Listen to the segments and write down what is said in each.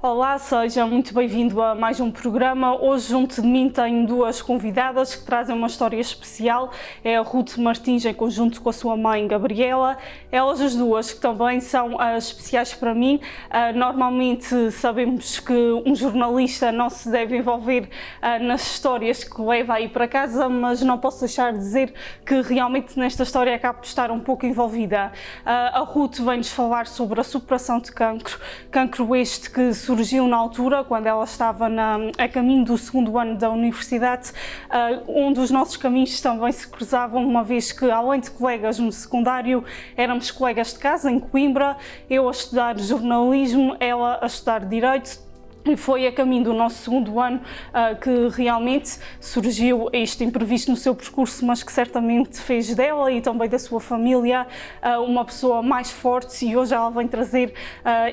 Olá, seja muito bem-vindo a mais um programa. Hoje junto de mim tenho duas convidadas que trazem uma história especial. É a Ruth Martins em conjunto com a sua mãe Gabriela. Elas as duas que também são especiais para mim. Normalmente sabemos que um jornalista não se deve envolver nas histórias que leva aí para casa, mas não posso deixar de dizer que realmente nesta história acabo de estar um pouco envolvida. A Ruth vem-nos falar sobre a superação de cancro este que surgiu na altura, quando ela estava a caminho do segundo ano da universidade, onde os nossos caminhos também se cruzavam, uma vez que, além de colegas no secundário, éramos colegas de casa em Coimbra, eu a estudar jornalismo, ela a estudar direito. E foi a caminho do nosso segundo ano que realmente surgiu este imprevisto no seu percurso, mas que certamente fez dela e também da sua família uma pessoa mais forte, e hoje ela vem trazer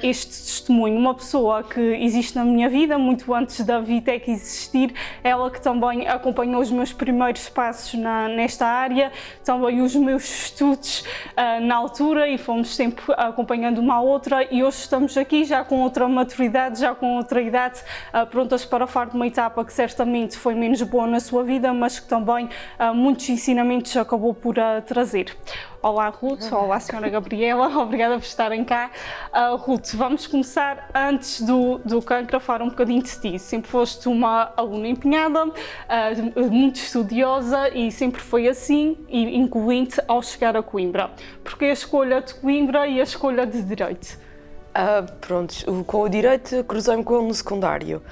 este testemunho. Uma pessoa que existe na minha vida muito antes da Vitec existir, ela que também acompanhou os meus primeiros passos nesta área, também os meus estudos na altura, e fomos sempre acompanhando uma à outra, e hoje estamos aqui já com outra maturidade, já com outra idade, prontas para falar de uma etapa que certamente foi menos boa na sua vida, mas que também muitos ensinamentos acabou por trazer. Olá Ruth, olá Sra. Gabriela, obrigada por estarem cá. Ruth, vamos começar antes do cancro a falar um bocadinho de ti. Sempre foste uma aluna empenhada, muito estudiosa, e sempre foi assim, incluindo ao chegar a Coimbra. Porque a escolha de Coimbra e a escolha de Direito? Com o Direito cruzei-me com ele no secundário.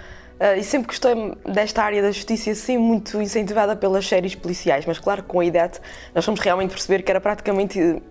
E sempre gostei desta área da justiça, assim, muito incentivada pelas séries policiais, mas claro que com a idade nós fomos realmente perceber que era praticamente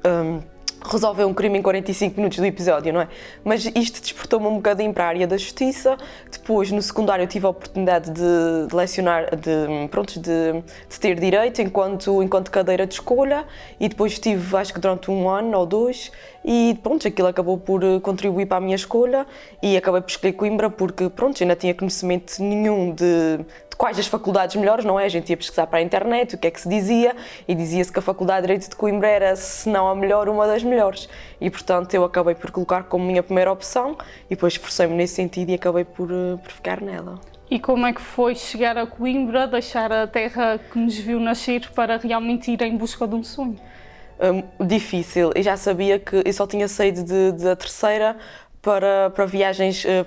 resolver um crime em 45 minutos do episódio, não é? Mas isto despertou-me um bocadinho para a área da justiça. Depois, no secundário, tive a oportunidade de lecionar, de ter Direito enquanto cadeira de escolha, e depois tive, acho que durante um ano ou dois, e pronto, aquilo acabou por contribuir para a minha escolha, e acabei por escolher Coimbra porque, pronto, eu não tinha conhecimento nenhum de quais as faculdades melhores, não é? A gente ia pesquisar para a internet o que é que se dizia, e dizia-se que a Faculdade de Direito de Coimbra era, se não a melhor, uma das melhores. E, portanto, eu acabei por colocar como minha primeira opção, e depois esforcei-me nesse sentido e acabei por ficar nela. E como é que foi chegar a Coimbra, deixar a terra que nos viu nascer para realmente ir em busca de um sonho? Difícil. Eu já sabia que eu só tinha saído da terceira para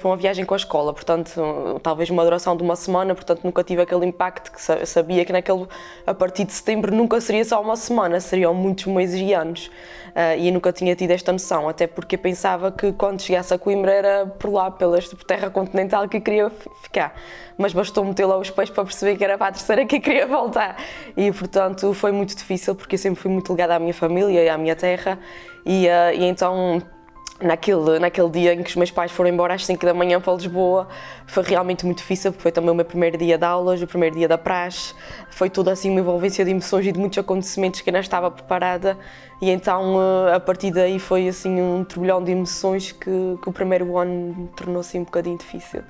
uma viagem com a escola, portanto, talvez uma duração de uma semana, portanto nunca tive aquele impacto, que sabia que a partir de setembro nunca seria só uma semana, seriam muitos meses e anos, e eu nunca tinha tido esta noção, até porque eu pensava que quando chegasse a Coimbra era por lá, pela terra continental, que eu queria ficar, mas bastou meter lá os pés para perceber que era para a terceira que eu queria voltar, e portanto foi muito difícil, porque eu sempre fui muito ligada à minha família e à minha terra, e então naquele dia em que os meus pais foram embora às 5 da manhã para Lisboa, foi realmente muito difícil, porque foi também o meu primeiro dia de aulas, o primeiro dia da praxe, foi toda assim uma envolvência de emoções e de muitos acontecimentos que eu não estava preparada, e então a partir daí foi assim um turbilhão de emoções que o primeiro ano tornou-se um bocadinho difícil.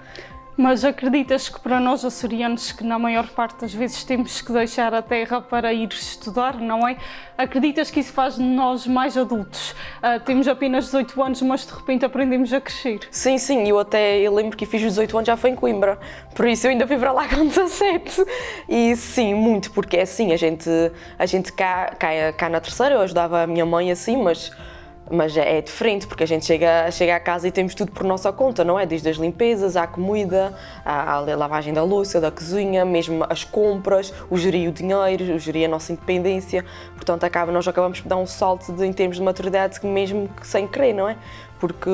Mas acreditas que para nós açorianos, que na maior parte das vezes temos que deixar a terra para ir estudar, não é? Acreditas que isso faz de nós mais adultos? Temos apenas 18 anos, mas de repente aprendemos a crescer. Sim, eu lembro que fiz os 18 anos já foi em Coimbra, por isso eu ainda fui para lá com 17. E sim, muito, porque é assim, a gente cá na terceira, eu ajudava a minha mãe assim, mas é diferente, porque a gente chega a casa e temos tudo por nossa conta, não é? Desde as limpezas, à comida, à lavagem da louça, da cozinha, mesmo as compras, o gerir o dinheiro, o gerir a nossa independência. Portanto, nós acabamos por dar um salto em termos de maturidade, mesmo que sem querer, não é? Porque,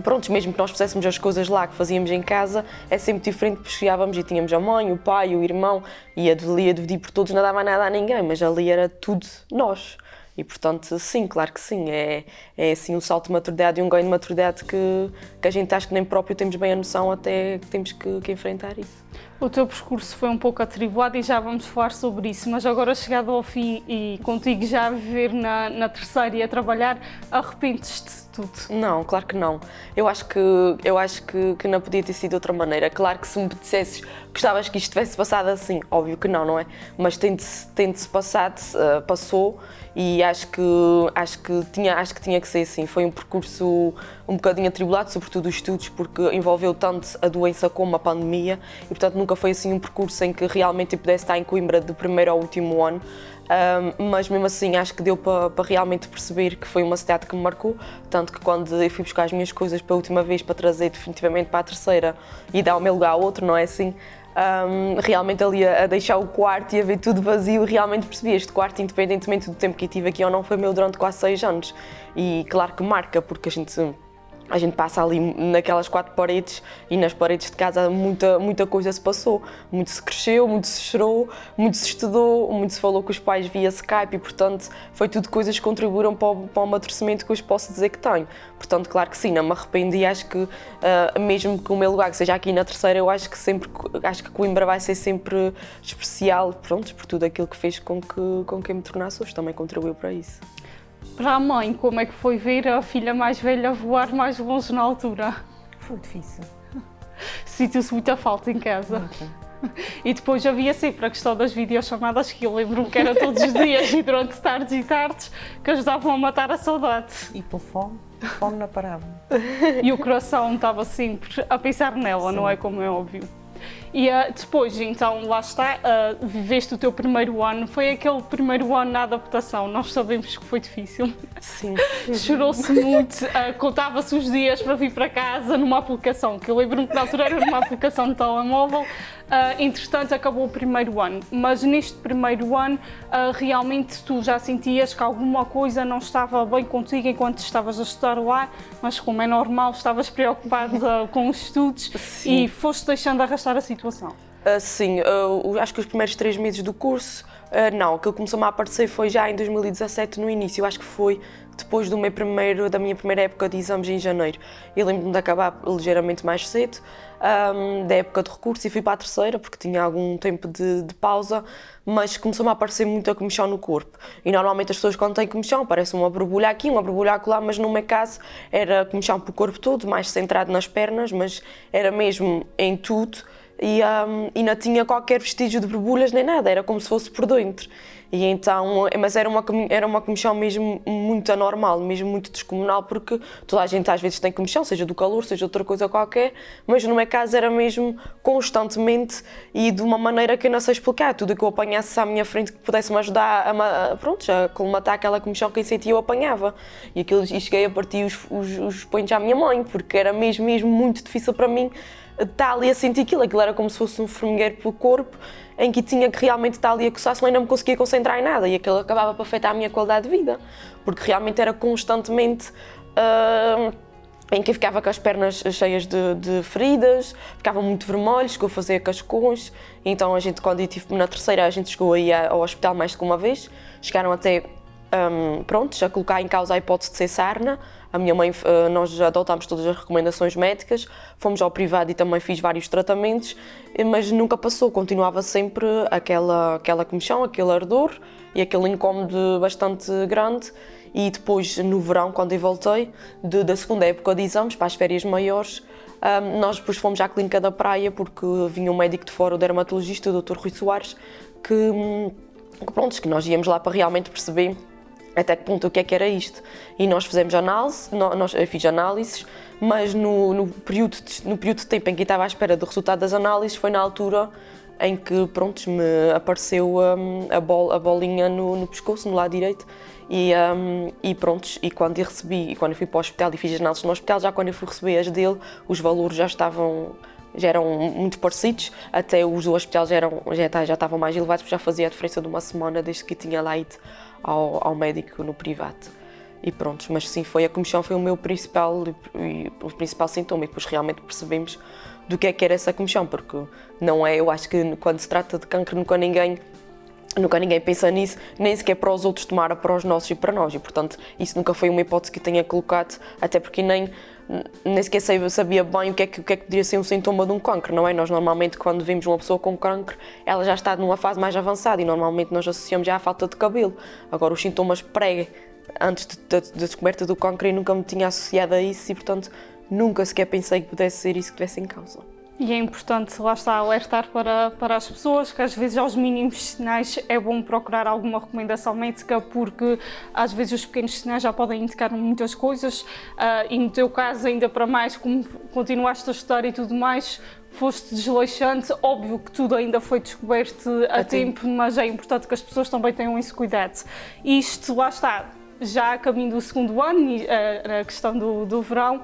pronto, mesmo que nós fizéssemos as coisas lá que fazíamos em casa, é sempre diferente, porque chegávamos e tínhamos a mãe, o pai, o irmão, e a dividir por todos, não dava nada a ninguém, mas ali era tudo nós. E, portanto, sim, claro que sim, é assim um salto de maturidade e um ganho de maturidade que a gente acha que nem próprio temos bem a noção, até que temos que enfrentar isso. O teu percurso foi um pouco atribulado e já vamos falar sobre isso, mas agora chegado ao fim e contigo já a viver na terceira e a trabalhar, arrependes-te de tudo? Não, claro que não. Eu acho que não podia ter sido de outra maneira. Claro que se me dissesses gostavas que isto tivesse passado assim, óbvio que não é? Mas tendo-se passado, passou, e acho que tinha que ser assim. Foi um percurso um bocadinho atribulado, sobretudo os estudos, porque envolveu tanto a doença como a pandemia, e portanto nunca foi assim um percurso em que realmente eu pudesse estar em Coimbra do primeiro ao último ano. Mas mesmo assim acho que deu para realmente perceber que foi uma cidade que me marcou, tanto que quando eu fui buscar as minhas coisas pela última vez para trazer definitivamente para a terceira e dar o meu lugar a outro, não é assim? Realmente ali a deixar o quarto e a ver tudo vazio, realmente percebi este quarto, independentemente do tempo que eu tive aqui ou não, foi meu durante quase 6 anos. E claro que marca, porque a gente passa ali naquelas 4 paredes, e nas paredes de casa muita coisa se passou. Muito se cresceu, muito se chorou, muito se estudou, muito se falou com os pais via Skype, e portanto foi tudo coisas que contribuíram para o amadurecimento que hoje posso dizer que tenho. Portanto, claro que sim, não me arrependi, e acho que mesmo que o meu lugar seja aqui na terceira, eu acho que Coimbra vai ser sempre especial, pronto, por tudo aquilo que fez com que eu me tornasse hoje, também contribuiu para isso. Para a mãe, como é que foi ver a filha mais velha voar mais longe na altura? Foi difícil. Sentiu-se muita falta em casa. Muito. E depois havia sempre a questão das videochamadas, que eu lembro-me que era todos os dias e durante tardes e tardes, que ajudavam a matar a saudade. E pela fome não parava. E o coração estava sempre a pensar nela, Sim. não é, como é óbvio. E depois, então, lá está, viveste o teu primeiro ano, foi aquele primeiro ano na adaptação, nós sabemos que foi difícil. Sim. Chorou-se muito, contava-se os dias para vir para casa numa aplicação, que eu lembro-me que na altura era numa aplicação de telemóvel. Entretanto, acabou o primeiro ano, mas neste primeiro ano realmente tu já sentias que alguma coisa não estava bem contigo enquanto estavas a estudar lá, mas como é normal, estavas preocupada com os estudos. Sim. E foste deixando arrastar a situação. Sim, acho que os primeiros 3 meses do curso, não, aquilo que começou-me a aparecer foi já em 2017, no início. Eu acho que foi depois da minha primeira época de exames em janeiro. Eu lembro-me de acabar ligeiramente mais cedo, da época de recurso, e fui para a terceira porque tinha algum tempo de pausa, mas começou-me a aparecer muita comichão no corpo. E normalmente as pessoas, quando têm comichão, parece uma borbulha aqui, uma borbulha acolá, mas no meu caso era comichão para o corpo todo, mais centrado nas pernas, mas era mesmo em tudo. E não tinha qualquer vestígio de borbulhas nem nada, era como se fosse por dentro. E então, mas era uma comichão mesmo muito anormal, mesmo muito descomunal, porque toda a gente às vezes tem comichão, seja do calor, seja outra coisa qualquer, mas no meu caso era mesmo constantemente e de uma maneira que eu não sei explicar. Tudo que eu apanhasse à minha frente que pudesse me ajudar a colmatar aquela comichão que eu sentia, eu apanhava. E cheguei a partir os punhos à minha mãe, porque era mesmo muito difícil para mim estar ali a sentir aquilo era como se fosse um formigueiro pelo corpo, em que tinha que realmente estar ali a coçar-se, mas não me conseguia concentrar em nada, e aquilo acabava por afetar a minha qualidade de vida, porque realmente era constantemente em que eu ficava com as pernas cheias de feridas, ficava muito vermelho, chegou a fazer cascões. Então quando eu estive na terceira, a gente chegou a ir ao hospital mais do que uma vez, chegaram até a colocar em causa a hipótese de ser sarna. A minha mãe, nós adotámos todas as recomendações médicas, fomos ao privado e também fiz vários tratamentos, mas nunca passou, continuava sempre aquela comichão, aquele ardor e aquele incómodo bastante grande. E depois, no verão, quando eu voltei, da segunda época de exames, para as férias maiores, nós depois fomos à clínica da praia, porque vinha um médico de fora, o dermatologista, o Dr. Rui Soares, que nós íamos lá para realmente perceber até que ponto o que era isto. E nós fizemos análise, eu fiz análises, mas no período de tempo em que eu estava à espera do resultado das análises, foi na altura em que me apareceu a bolinha no pescoço, no lado direito. E quando eu recebi, e quando eu fui para o hospital e fiz as análises no hospital, já quando eu fui receber as dele, os valores já eram muito parecidos, até os do hospital já estavam mais elevados, porque já fazia a diferença de uma semana desde que tinha lá ido ao médico no privado. E pronto, mas sim, a comichão foi o meu principal sintoma, e depois realmente percebemos do que era essa comichão, porque não é, eu acho que quando se trata de cancro nunca ninguém pensa nisso, nem sequer para os outros tomara, para os nossos e para nós, e portanto isso nunca foi uma hipótese que eu tenha colocado, até porque nem nem sequer sabia bem o que é que poderia ser um sintoma de um cancro, não é? Nós normalmente quando vemos uma pessoa com cancro, ela já está numa fase mais avançada e normalmente nós associamos já à falta de cabelo. Agora os sintomas antes da descoberta do cancro eu nunca me tinha associado a isso e portanto nunca sequer pensei que pudesse ser isso que tivesse em causa. E é importante, lá está, alertar para as pessoas que às vezes aos mínimos sinais é bom procurar alguma recomendação médica porque às vezes os pequenos sinais já podem indicar muitas coisas e no teu caso ainda para mais, como continuaste a estudar e tudo mais, foste desleixante, óbvio que tudo ainda foi descoberto a tempo, mas é importante que as pessoas também tenham esse cuidado. Isto, lá está, já a caminho do segundo ano, a questão do verão,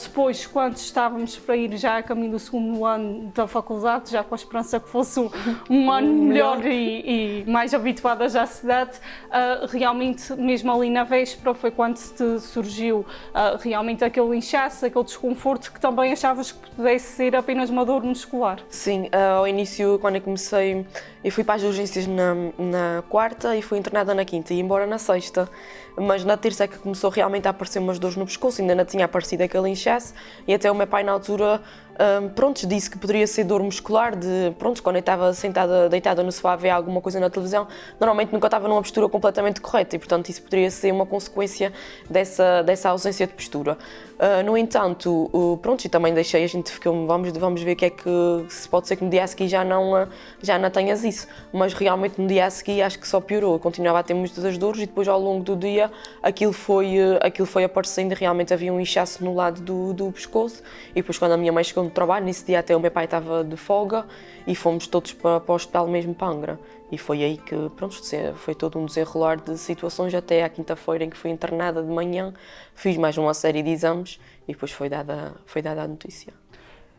depois, quando estávamos para ir já a caminho do segundo ano da faculdade, já com a esperança que fosse um ano melhor e mais habituada já à cidade, realmente, mesmo ali na véspera, foi quando te surgiu realmente aquele inchaço, aquele desconforto que também achavas que pudesse ser apenas uma dor muscular. Sim, ao início, quando eu comecei, eu fui para as urgências na quarta e fui internada na quinta e ia embora na sexta. Mas na terça é que começou realmente a aparecer umas dores no pescoço, ainda não tinha aparecido aquele inchaço e até o meu pai na altura disse que poderia ser dor muscular, quando eu estava deitada no sofá a ver alguma coisa na televisão, normalmente nunca estava numa postura completamente correta e portanto isso poderia ser uma consequência dessa ausência de postura. No entanto, e também deixei, a gente ficou, vamos ver o que é que, se pode ser que no dia a seguir já não tenhas isso, mas realmente no dia a seguir acho que só piorou, eu continuava a ter muitas dores e depois ao longo do dia aquilo foi aparecendo e realmente havia um inchaço no lado do pescoço e depois quando a minha mãe chegou no trabalho, nesse dia até o meu pai estava de folga e fomos todos para o hospital mesmo para Angra. E foi aí que, foi todo um desenrolar de situações até à quinta-feira em que fui internada de manhã, fiz mais uma série de exames e depois foi dada a notícia.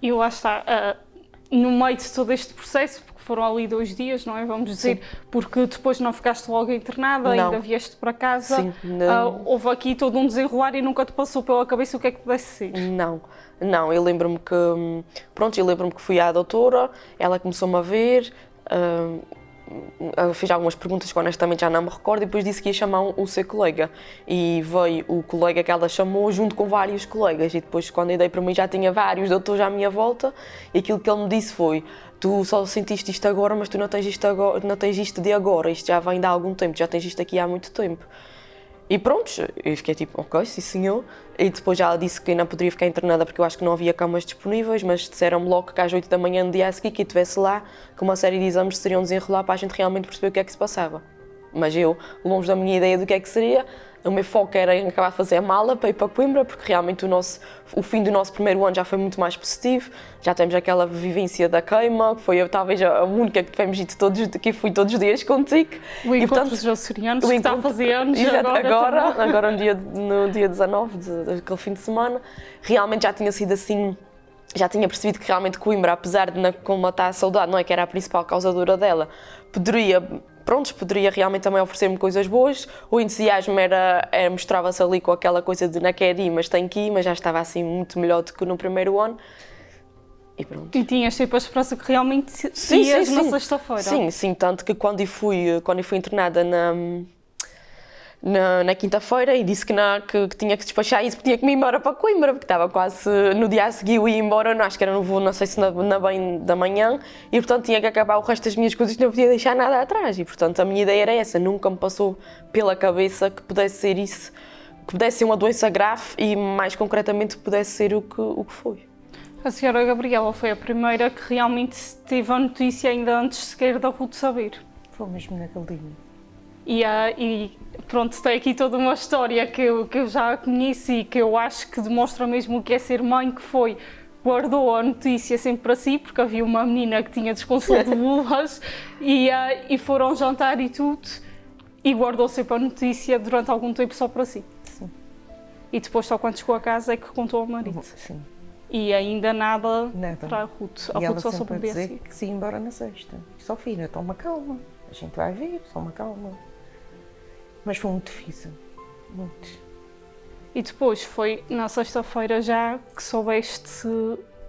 E lá está, no meio de todo este processo, porque foram ali 2 dias, não é? Vamos dizer, sim, porque depois não ficaste logo internada, não, ainda vieste para casa. Sim, houve aqui todo um desenrolar e nunca te passou pela cabeça o que é que pudesse ser? Não, eu lembro-me que fui à doutora, ela começou-me a ver, fiz algumas perguntas que honestamente já não me recordo e depois disse que ia chamar o seu colega e veio o colega que ela chamou junto com vários colegas e depois quando eu dei para mim já tinha vários doutores à minha volta e aquilo que ele me disse foi: tu só sentiste isto agora, mas tu não tens isto de agora, isto já vem de há algum tempo, já tens isto aqui há muito tempo. E eu fiquei tipo, ok, sim senhor. E depois já ela disse que não poderia ficar internada porque eu acho que não havia camas disponíveis, mas disseram-me logo que às 8 da manhã no dia a seguir que eu estivesse lá, que uma série de exames seriam desenrolar para a gente realmente perceber o que é que se passava. Mas eu, longe da minha ideia do que é que seria, o meu foco era em acabar de fazer a mala para ir para Coimbra, porque realmente o fim do nosso primeiro ano já foi muito mais positivo, já temos aquela vivência da queima, que foi talvez a única que tivemos ido que fui todos os dias contigo. O encontro dos açorianos, que está a fazer anos agora no dia 19 daquele fim de semana, realmente já tinha sido assim. Já tinha percebido que realmente Coimbra, apesar de combater a saudade, não é que era a principal causadora dela, poderia realmente também oferecer-me coisas boas. O entusiasmo mostrava-se ali com aquela coisa de não quero ir, mas tenho que ir, mas já estava assim muito melhor do que no primeiro ano. E pronto. E tinhas sempre a esperança que realmente ias na sexta-feira? Sim, tanto que quando eu fui internada na quinta-feira e disse que tinha que despachar isso porque tinha que me ir embora para Coimbra, porque estava quase no dia a seguir eu ia embora, acho que era no voo, não sei se na bem da manhã, e portanto tinha que acabar o resto das minhas coisas, não podia deixar nada atrás e portanto a minha ideia era essa, nunca me passou pela cabeça que pudesse ser isso, que pudesse ser uma doença grave e mais concretamente que pudesse ser o que foi. A senhora Gabriela foi a primeira que realmente teve a notícia ainda antes sequer da Ruth saber. Foi mesmo naquele dia. E pronto, tem aqui toda uma história que eu já conheci e que eu acho que demonstra mesmo o que é ser mãe, que foi, guardou a notícia sempre para si, porque havia uma menina que tinha desconsolado de bulas e foram jantar e tudo, e guardou sempre a notícia durante algum tempo só para si. Sim. E depois só quando chegou a casa é que contou ao marido. Sim. E ainda nada para a Ruth. A Ruth só soube dizer que se ia embora na sexta. Só filha, toma calma, a gente vai ver, toma calma. Mas foi muito difícil, muito. E depois foi na sexta-feira já que soubeste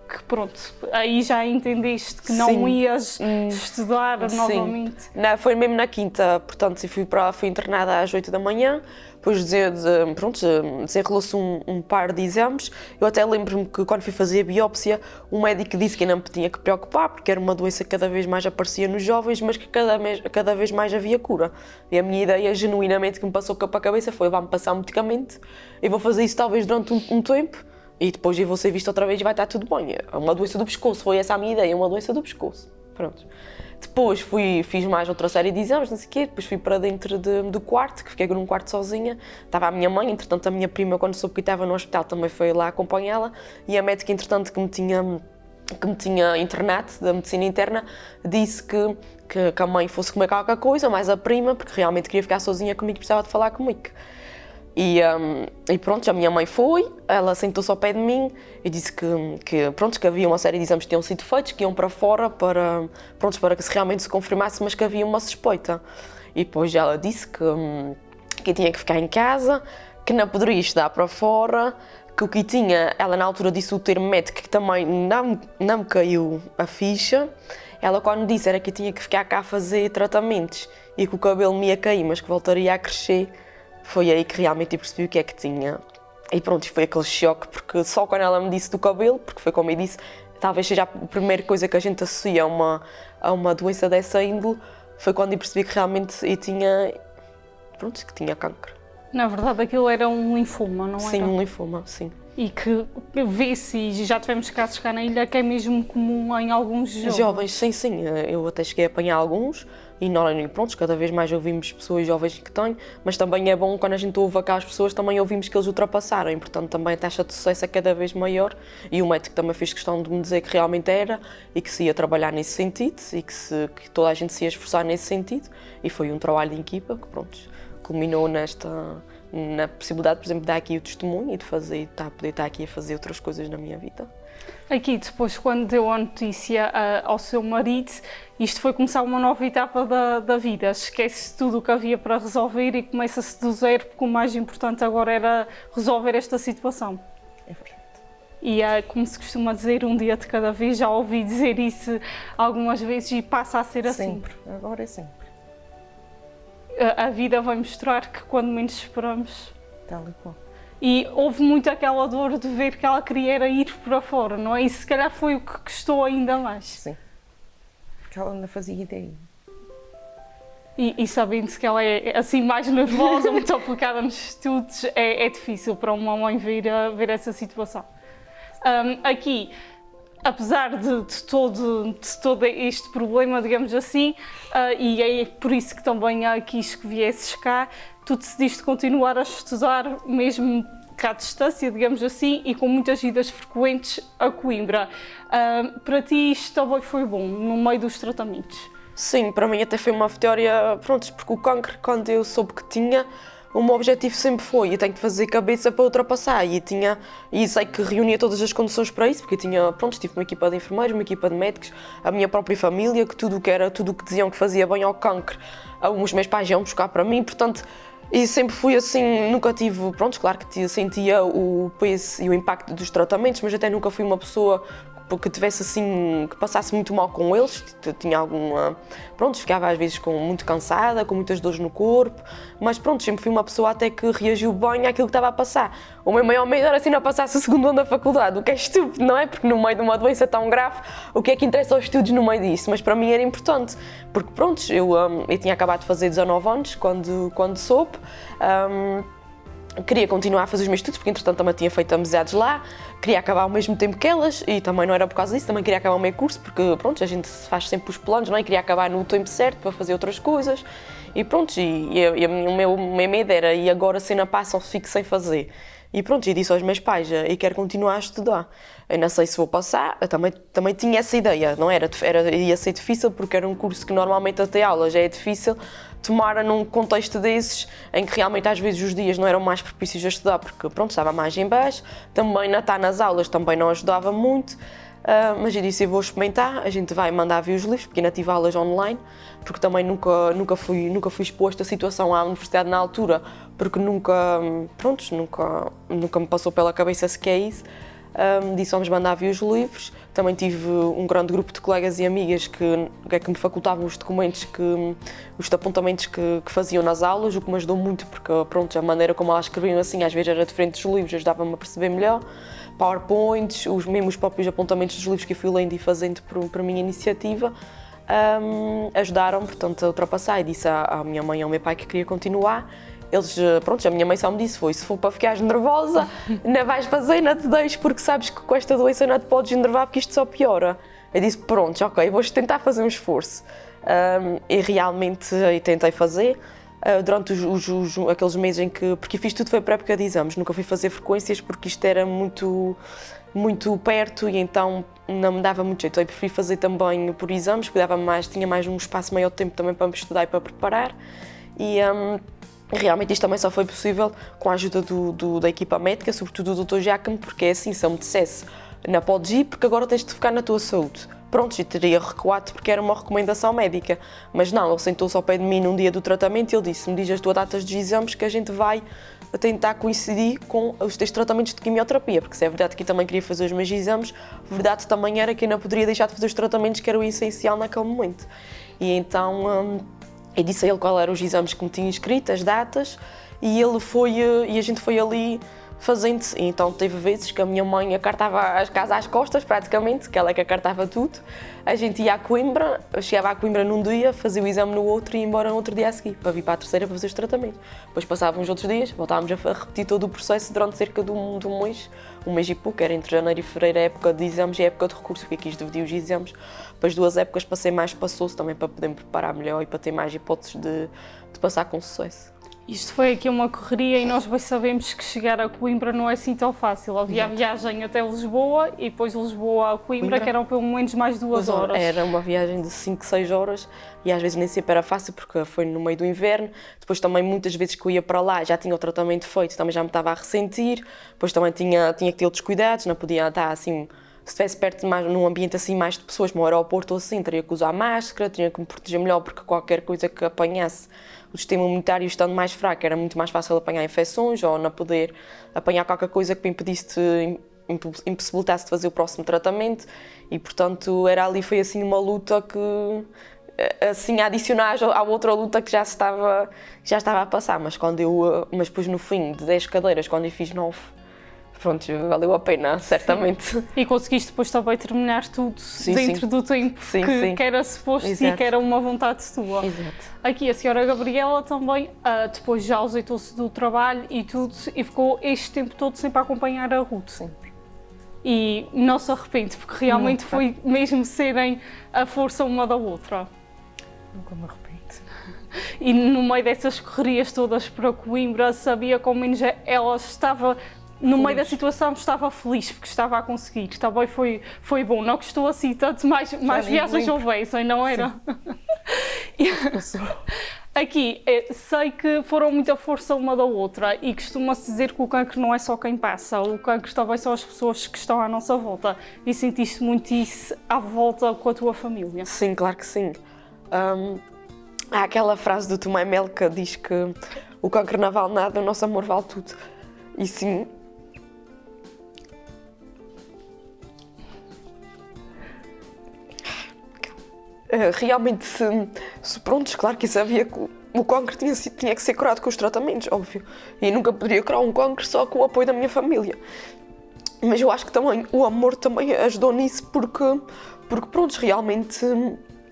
que pronto, aí já entendeste que não Sim. ias estudar novamente? Não, foi mesmo na quinta, portanto, fui internada às 8 da manhã, depois desenrolou-se um par de exames. Eu até lembro-me que quando fui fazer a biópsia, o médico disse que ainda me tinha que preocupar, porque era uma doença que cada vez mais aparecia nos jovens, mas que cada vez mais havia cura. E a minha ideia, genuinamente, que me passou para a cabeça foi: vá-me passar um medicamento, e vou fazer isso talvez durante um tempo, e depois eu vou ser vista outra vez e vai estar tudo bem. É uma doença do pescoço, foi essa a minha ideia, uma doença do pescoço. Pronto. Depois fiz mais outra série de exames, não sei o quê, depois fui para dentro do quarto, que fiquei num quarto sozinha. Estava a minha mãe, entretanto a minha prima, quando soube que estava no hospital, também foi lá acompanhá-la, e a médica, entretanto, que me tinha internado, da medicina interna, disse que a mãe fosse comer qualquer coisa, mais a prima, porque realmente queria ficar sozinha comigo e precisava de falar comigo. E pronto, a minha mãe foi, ela sentou-se ao pé de mim e disse que havia uma série de exames que tinham sido feitos, que iam para fora para que se realmente se confirmasse, mas que havia uma suspeita. E depois ela disse que eu tinha que ficar em casa, que não poderia estudar para fora, que o que tinha, ela na altura disse o termo médico, que também não me caiu a ficha. Ela, quando disse, era que eu tinha que ficar cá a fazer tratamentos e que o cabelo me ia cair, mas que voltaria a crescer. Foi aí que realmente eu percebi o que é que tinha. E pronto, foi aquele choque, porque só quando ela me disse do cabelo, porque foi como eu disse, talvez seja a primeira coisa que a gente associa a uma doença dessa índole, foi quando eu percebi que realmente eu tinha cancro. Na verdade, aquilo era um linfoma, não era? Sim, um linfoma, sim. E que vê-se, e já tivemos casos cá na ilha, que é mesmo comum em alguns jovens. Sim. Eu até cheguei a apanhar alguns e pronto, cada vez mais ouvimos pessoas jovens que têm, mas também é bom quando a gente ouve aquelas pessoas, também ouvimos que eles ultrapassarem, portanto também a taxa de sucesso é cada vez maior, e o médico também fez questão de me dizer que realmente era e que se ia trabalhar nesse sentido e que toda a gente se ia esforçar nesse sentido, e foi um trabalho de equipa que pronto, culminou na possibilidade, por exemplo, de dar aqui o testemunho e de poder estar aqui a fazer outras coisas na minha vida. Aqui, depois, quando deu a notícia ao seu marido, isto foi começar uma nova etapa da vida. Esquece tudo o que havia para resolver e começa-se do zero, porque o mais importante agora era resolver esta situação. É verdade. E como se costuma dizer, um dia de cada vez. Já ouvi dizer isso algumas vezes e passa a ser assim. Sempre, agora é sempre. A vida vai mostrar que quando menos esperamos. Tal e qual. E houve muito aquela dor de ver que ela queria era ir para fora, não é? E se calhar foi o que custou ainda mais. Sim. Porque ela não fazia ideia. E sabendo que ela é assim mais nervosa, muito aplicada nos estudos, é difícil para uma mãe ver essa situação. Aqui, apesar de todo este problema, digamos assim, e é por isso que também quis que viesses cá, tu decidiste continuar a estudar, mesmo cá à distância, digamos assim, e com muitas idas frequentes a Coimbra. Para ti isto também foi bom, no meio dos tratamentos? Sim, para mim até foi uma vitória, pronto, porque o cancro, quando eu soube que tinha, o meu objetivo sempre foi: eu tenho que fazer cabeça para ultrapassar, e sei que reunia todas as condições para isso, porque eu tive uma equipa de enfermeiros, uma equipa de médicos, a minha própria família, que tudo o que diziam que fazia bem ao cancro, os meus pais iam buscar para mim, portanto, e sempre fui assim, nunca tive, pronto, claro que sentia o peso e o impacto dos tratamentos, mas até nunca fui uma pessoa que tivesse assim, que passasse muito mal com eles, tinha alguma, pronto, ficava às vezes muito cansada, com muitas dores no corpo, mas pronto, sempre fui uma pessoa até que reagiu bem àquilo que estava a passar. O meu maior medo era assim não passasse o segundo ano da faculdade, o que é estúpido, não é? Porque no meio de uma doença tão grave, o que é que interessa aos estudos no meio disso? Mas para mim era importante, porque pronto, eu tinha acabado de fazer 19 anos quando soube, queria continuar a fazer os meus estudos, porque entretanto também tinha feito amizades lá, queria acabar ao mesmo tempo que elas, e também não era por causa disso, também queria acabar o meu curso, porque pronto, a gente faz sempre os planos, não é? Queria acabar no tempo certo para fazer outras coisas, e pronto, o meu medo era: e agora se ainda passam, fico sem fazer. E pronto, eu disse aos meus pais: e quero continuar a estudar. Eu não sei se vou passar, eu também tinha essa ideia, não era? Ia ser difícil, porque era um curso que normalmente até aula já é difícil, tomara num contexto desses, em que realmente às vezes os dias não eram mais propícios a estudar, porque pronto, estava mais em baixo, também não estar nas aulas também não ajudava muito, mas eu disse: eu vou experimentar, a gente vai mandar vir os livros, porque ainda tive aulas online, porque também nunca fui exposto à situação à universidade na altura, porque nunca me passou pela cabeça sequer isso. disse vamos mandar vir os livros. Também tive um grande grupo de colegas e amigas que me facultavam os apontamentos que faziam nas aulas, o que me ajudou muito, porque pronto, a maneira como elas escreviam assim, às vezes era diferente dos livros, ajudava-me a perceber melhor. PowerPoints, os próprios apontamentos dos livros que eu fui lendo e fazendo por minha iniciativa, ajudaram, portanto, a ultrapassar. E disse à minha mãe e ao meu pai que queria continuar. Eles, pronto, a minha mãe só me disse, se for para ficares nervosa, não vais fazer, não te deixes, porque sabes que com esta doença não te podes enervar, porque isto só piora. Eu disse, pronto, ok, vou tentar fazer um esforço. E realmente tentei fazer. Durante aqueles meses em que... Porque fiz tudo foi para a época de exames, nunca fui fazer frequências, porque isto era muito perto e então não me dava muito jeito. Eu preferi fazer também por exames, porque tinha mais um espaço maior de tempo também para me estudar e para preparar. E realmente isto também só foi possível com a ajuda da equipa médica, sobretudo do Dr. Giacomo, porque é assim, se ele me dissesse não podes ir porque agora tens de focar na tua saúde. Pronto, eu teria recuado porque era uma recomendação médica, mas não, ele sentou-se ao pé de mim num dia do tratamento e ele disse-me, diz as tuas datas de exames que a gente vai tentar coincidir com os teus tratamentos de quimioterapia, porque se é verdade que eu também queria fazer os meus exames, a verdade também era que eu não poderia deixar de fazer os tratamentos que era o essencial naquele momento. E então eu disse a ele qual eram os exames que me tinha escrito, as datas, e a gente foi ali fazendo. E então teve vezes que a minha mãe acartava as casas às costas, praticamente, que ela é que acartava tudo. A gente ia a Coimbra, chegava a Coimbra num dia, fazia o exame no outro e ia embora no outro dia a seguir, para vir para a terceira para fazer os tratamentos. Depois passavam os outros dias, voltávamos a repetir todo o processo durante cerca de um mês e pouco, era entre janeiro e fevereiro, a época de exames e a época de recurso, porque quis dividir os exames para as duas épocas, para ser mais espaçoso também, para poder me preparar melhor e para ter mais hipóteses de passar com sucesso. Isto foi aqui uma correria e nós bem sabemos que chegar a Coimbra não é assim tão fácil. Havia a viagem até Lisboa e depois Lisboa a Coimbra, que eram pelo menos mais 2 horas. Era uma viagem de 5, 6 horas e às vezes nem sempre era fácil porque foi no meio do inverno. Depois também muitas vezes que eu ia para lá já tinha o tratamento feito, também já me estava a ressentir. Depois também tinha que ter outros cuidados, não podia estar assim... Se estivesse perto mais, num ambiente assim mais de pessoas, como o aeroporto ou assim, teria que usar máscara, tinha que me proteger melhor porque qualquer coisa que apanhasse, o sistema imunitário estando mais fraco, era muito mais fácil apanhar infecções ou não poder apanhar qualquer coisa que me impossibilitasse de fazer o próximo tratamento e, portanto, foi assim uma luta que, assim, a adicionar à outra luta que já estava a passar, mas depois no fim de 10 cadeiras, quando eu fiz 9, pronto, valeu a pena, certamente. Sim. E conseguiste depois também terminar tudo dentro do tempo que era suposto. Exato. E que era uma vontade tua. Exato. Aqui a senhora Gabriela também, depois já ausentou-se do trabalho e tudo, e ficou este tempo todo sempre a acompanhar a Ruth. Sempre. E não se arrepende, porque realmente foi mesmo serem a força uma da outra. Nunca me arrependo. E no meio dessas correrias todas para Coimbra, sabia que ao menos ela estava... No meio da situação estava feliz porque estava a conseguir, também foi bom, não custou assim tanto, mais viagens houvessem, não era? Aqui, sei que foram muita força uma da outra e costuma-se dizer que o cancro não é só quem passa, o cancro também são as pessoas que estão à nossa volta e sentiste muito isso à volta com a tua família? Sim, claro que sim. Há aquela frase do Tomé Melo que diz que o cancro não vale nada, o nosso amor vale tudo. E sim, realmente, pronto, claro que eu sabia que o cancro tinha que ser curado com os tratamentos, óbvio. E nunca poderia curar um cancro só com o apoio da minha família. Mas eu acho que também o amor também ajudou nisso, porque pronto, realmente